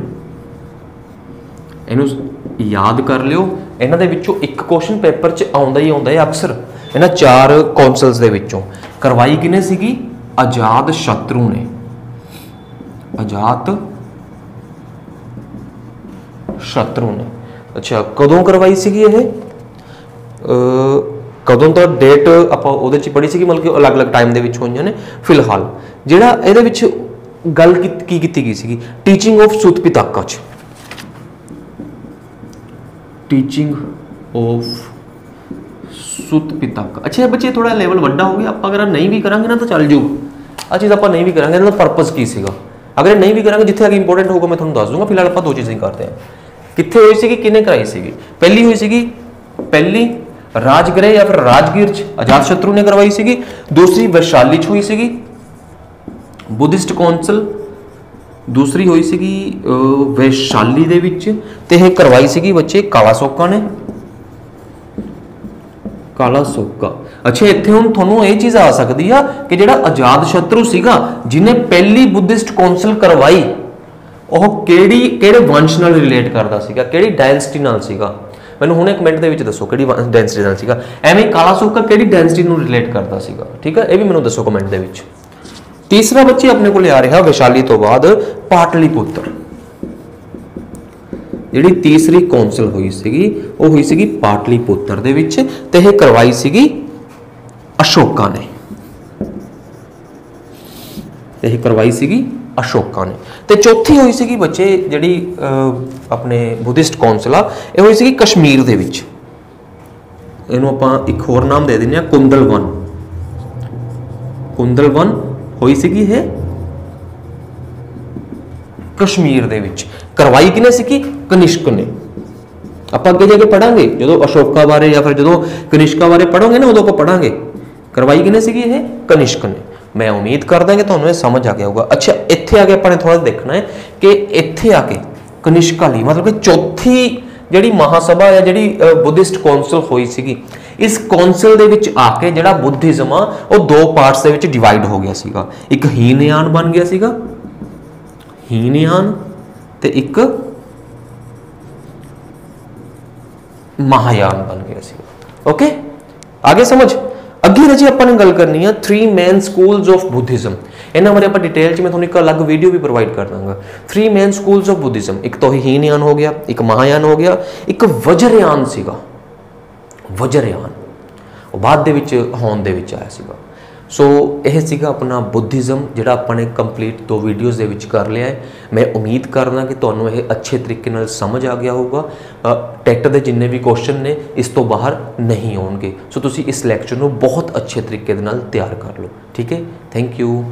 ਇਹਨੂੰ ਯਾਦ ਕਰ ਲਿਓ। ਇਹਨਾਂ ਦੇ ਵਿੱਚੋਂ ਇੱਕ ਕੁਐਸਚਨ ਪੇਪਰ 'ਚ ਆਉਂਦਾ ਹੀ ਆਉਂਦਾ ਹੈ ਅਕਸਰ, ਇਹਨਾਂ 4 ਕੌਂਸਲਸ ਦੇ ਵਿੱਚੋਂ। ਕਰਵਾਈ ਕਿਹਨੇ ਸੀਗੀ? ਅਜਾਤ ਸ਼ਤਰੂ ਨੇ। ਅਜਾਤ ਸ਼ਤਰੂ ਨੇ। ਅੱਛਾ, ਕਦੋਂ ਕਰਵਾਈ ਸੀਗੀ ਇਹ? ਕਦੋਂ ਤਾਂ ਡੇਟ ਆਪਾਂ ਉਹਦੇ 'ਚ ਪੜ੍ਹੀ ਸੀਗੀ, ਮਤਲਬ ਕਿ ਅਲੱਗ-ਅਲੱਗ ਟਾਈਮ ਦੇ ਵਿੱਚ ਹੋਈਆਂ ਨੇ। ਫਿਲਹਾਲ ਜਿਹੜਾ ਇਹਦੇ ਵਿੱਚ ਗੱਲ ਕੀ ਕੀਤੀ ਗਈ ਸੀਗੀ? ਟੀਚਿੰਗ ਆਫ ਸੁਤ ਪਿਤਾਕਾ 'ਚ, ਟੀਚਿੰਗ ਆਫ ਸੁਤ ਪਿਤਾਕਾ। ਅੱਛਾ ਬੱਚੇ ਥੋੜਾ ਲੈਵਲ ਵੱਡਾ ਹੋ ਗਿਆ, ਆਪਾਂ ਅਗਰ ਨਹੀਂ ਵੀ ਕਰਾਂਗੇ ਨਾ ਤਾਂ ਚੱਲ ਜੂ। ਆ ਚੀਜ਼ ਆਪਾਂ ਨਹੀਂ ਵੀ ਕਰਾਂਗੇ, ਇਹਦਾ ਪਰਪਸ ਕੀ ਸੀਗਾ? ਅਗਰ ਨਹੀਂ ਵੀ ਕਰਾਂਗੇ, ਜਿੱਥੇ ਅੱਗੇ ਇੰਪੋਰਟੈਂਟ ਹੋਊਗਾ ਮੈਂ ਤੁਹਾਨੂੰ ਦੱਸ ਦੂੰਗਾ। ਫਿਲਹਾਲ ਆਪਾਂ 2 ਚੀਜ਼ਾਂ ਹੀ ਕਰਦੇ ਹਾਂ। ਕਿੱਥੇ ਹੋਈ ਸੀਗੀ, ਕਿਹਨੇ ਕਰਾਈ ਸੀਗੀ? ਪਹਿਲੀ ਹੋਈ ਸੀਗੀ, ਪਹਿਲੀ ਰਾਜਗ੍ਰਹਿ ਜਾਂ ਫਿਰ ਰਾਜਗੀਰ 'ਚ ਅਜਾਤ ਸ਼ਤਰੂ ਨੇ ਕਰਵਾਈ ਸੀਗੀ। ਦੂਸਰੀ ਵੈਸ਼ਾਲੀ 'ਚ ਹੋਈ ਸੀਗੀ ਬੁੱਧਿਸਟ ਕੌਂਸਲ, ਦੂਸਰੀ ਹੋਈ ਸੀਗੀ ਵੈਸ਼ਾਲੀ ਦੇ ਵਿੱਚ, ਤੇ ਇਹ ਕਰਵਾਈ ਸੀਗੀ ਬੱਚੇ ਕਾਲਾਸੋਕਾ ਨੇ। ਕਾਲਾਸੋਕਾ। ਅੱਛਾ, ਇੱਥੇ ਹੁਣ ਤੁਹਾਨੂੰ ਇਹ ਚੀਜ਼ ਆ ਸਕਦੀ ਆ ਕਿ ਜਿਹੜਾ ਅਜਾਤ ਸ਼ਤਰੂ ਸੀਗਾ ਜਿਹਨੇ ਪਹਿਲੀ ਬੁੱਧਿਸਟ ਕੌਂਸਲ ਕਰਵਾਈ, ਉਹ ਕਿਹੜੇ ਵੰਸ਼ ਨਾਲ ਰਿਲੇਟ ਕਰਦਾ ਸੀਗਾ, ਕਿਹੜੀ ਡਾਇਨੈਸਟੀ ਨਾਲ ਸੀਗਾ? ਮੈਨੂੰ ਹੁਣੇ ਕਮੈਂਟ ਦੇ ਵਿੱਚ ਦੱਸੋ ਕਿਹੜੀ ਡਾਇਨੈਸਟੀ ਨਾਲ ਸੀਗਾ। ਐਵੇਂ ਕਾਲਾਸੋਕਾ ਕਿਹੜੀ ਡਾਇਨੈਸਟੀ ਨੂੰ ਰਿਲੇਟ ਕਰਦਾ ਸੀਗਾ, ਠੀਕ ਹੈ। ਇਹ ਵੀ ਮੈਨੂੰ ਦੱਸੋ ਕਮੈਂਟ ਦੇ ਵਿੱਚ। ਤੀਸਰਾ ਬੱਚੇ ਆਪਣੇ ਕੋਲ ਆ ਰਿਹਾ ਵੈਸ਼ਾਲੀ ਤੋਂ ਬਾਅਦ ਪਾਟਲੀਪੁੱਤਰ। ਜਿਹੜੀ ਤੀਸਰੀ ਕੌਂਸਲ ਹੋਈ ਸੀਗੀ ਉਹ ਹੋਈ ਸੀਗੀ ਪਾਟਲੀਪੁੱਤਰ ਦੇ ਵਿੱਚ, ਤੇ ਇਹ ਕਰਵਾਈ ਸੀਗੀ ਅਸ਼ੋਕਾ ਨੇ। ਇਹ ਕਰਵਾਈ ਸੀਗੀ ਅਸ਼ੋਕਾ ਨੇ। ਤੇ ਚੌਥੀ ਹੋਈ ਸੀਗੀ ਬੱਚੇ ਜਿਹੜੀ ਆਪਣੇ ਬੁੱਧਿਸਟ ਕੌਂਸਲ ਆ, ਇਹ ਹੋਈ ਸੀਗੀ ਕਸ਼ਮੀਰ ਦੇ ਵਿੱਚ। ਇਹਨੂੰ ਆਪਾਂ ਇੱਕ ਹੋਰ ਨਾਮ ਦੇ ਦਿੰਦੇ ਆ, ਕੁੰਦਲਵਨ। ਕੁੰਦਲਵਨ ਹੋਈ ਸੀਗੀ ਇਹ ਕਸ਼ਮੀਰ ਦੇ ਵਿੱਚ। ਕਰਵਾਈ ਕਿਨੇ ਸੀਗੀ? ਕਨਿਸ਼ਕ ਨੇ। ਆਪਾਂ ਅੱਗੇ ਜਾ ਕੇ ਪੜਾਂਗੇ, ਜਦੋਂ ਅਸ਼ੋਕਾ ਬਾਰੇ ਜਾਂ ਫਿਰ ਜਦੋਂ ਕਨਿਸ਼ਕਾ ਬਾਰੇ ਪੜੋਗੇ ਨਾ, ਉਦੋਂ ਆਪਾਂ ਪੜਾਂਗੇ। ਕਰਵਾਈ ਕਿਨੇ ਸੀਗੀ? ਇਹ ਕਨਿਸ਼ਕ ਨੇ। ਮੈਂ ਉਮੀਦ ਕਰਦਾ ਕਿ ਤੁਹਾਨੂੰ ਇਹ ਸਮਝ ਆ ਗਿਆ ਹੋਊਗਾ। ਅੱਛਾ, ਇੱਥੇ ਆ ਕੇ ਆਪਾਂ ਨੇ ਥੋੜਾ ਦੇਖਣਾ ਹੈ ਕਿ ਇੱਥੇ ਆ ਕੇ ਕਨਿਸ਼ਕਾ ਲਈ ਮਤਲਬ ਕਿ ਚੌਥੀ ਜਿਹੜੀ ਮਹਾਸਭਾ ਜਾਂ ਜਿਹੜੀ ਬੁੱਧਿਸਟ ਕੌਂਸਲ ਹੋਈ ਸੀਗੀ, ਇਸ ਕੌਂਸਲ ਦੇ ਵਿੱਚ ਆ ਕੇ ਜਿਹੜਾ ਬੁੱਧਿਜ਼ਮ ਆ ਉਹ 2 ਪਾਰਟਸ ਦੇ ਵਿੱਚ ਡਿਵਾਈਡ ਹੋ ਗਿਆ ਸੀਗਾ। ਇੱਕ ਹੀਨਯਾਨ ਬਣ ਗਿਆ ਸੀਗਾ, ਹੀਨਯਾਨ, ਤੇ ਇੱਕ ਮਹਾਯਾਨ ਬਣ ਗਿਆ ਸੀਗਾ। ਓਕੇ, ਆਗੇ ਸਮਝ। ਅੱਗੇ ਰਾਜੀ ਆਪਾਂ ਨੇ ਗੱਲ ਕਰਨੀ ਆ 3 ਮੇਨ ਸਕੂਲਸ ਆਫ ਬੁੱਧਿਜ਼ਮ। ਇਹਨਾਂ ਬਾਰੇ ਆਪਾਂ ਡਿਟੇਲ 'ਚ ਮੈਂ ਤੁਹਾਨੂੰ ਇੱਕ ਅਲੱਗ ਵੀਡੀਓ ਵੀ ਪ੍ਰੋਵਾਈਡ ਕਰ ਦਾਂਗਾ। 3 ਮੇਨ ਸਕੂਲਸ ਆਫ ਬੁੱਧਿਜ਼ਮ। ਇੱਕ ਤਾਂ ਹੀਨਯਾਨ ਹੋ ਗਿਆ, ਇੱਕ ਮਹਾਯਾਨ ਹੋ ਗਿਆ, ਇੱਕ ਵਜਰਯਾਨ ਸੀਗਾ। ਵਜਰਯਾਨ ਉਹ ਬਾਅਦ ਦੇ ਵਿੱਚ ਹੋਂਦ ਦੇ ਵਿੱਚ ਆਇਆ ਸੀਗਾ। ਸੋ ਇਹ ਸੀਗਾ ਆਪਣਾ ਬੁੱਧਿਜ਼ਮ, ਜਿਹੜਾ ਆਪਾਂ ਨੇ ਕੰਪਲੀਟ 2 ਵੀਡੀਓਜ਼ ਦੇ ਵਿੱਚ ਕਰ ਲਿਆ ਹੈ। ਮੈਂ ਉਮੀਦ ਕਰਦਾ ਕਿ ਤੁਹਾਨੂੰ ਇਹ ਅੱਛੇ ਤਰੀਕੇ ਨਾਲ ਸਮਝ ਆ ਗਿਆ ਹੋਊਗਾ। ਟੈਟ ਦੇ ਜਿੰਨੇ ਵੀ ਕੁਐਸਚਨ ਨੇ ਇਸ ਤੋਂ ਬਾਹਰ ਨਹੀਂ ਆਉਣਗੇ। ਸੋ ਤੁਸੀਂ ਇਸ ਲੈਕਚਰ ਨੂੰ ਬਹੁਤ ਅੱਛੇ ਤਰੀਕੇ ਦੇ ਨਾਲ ਤਿਆਰ ਕਰ ਲਓ, ਠੀਕ ਹੈ। Thank you.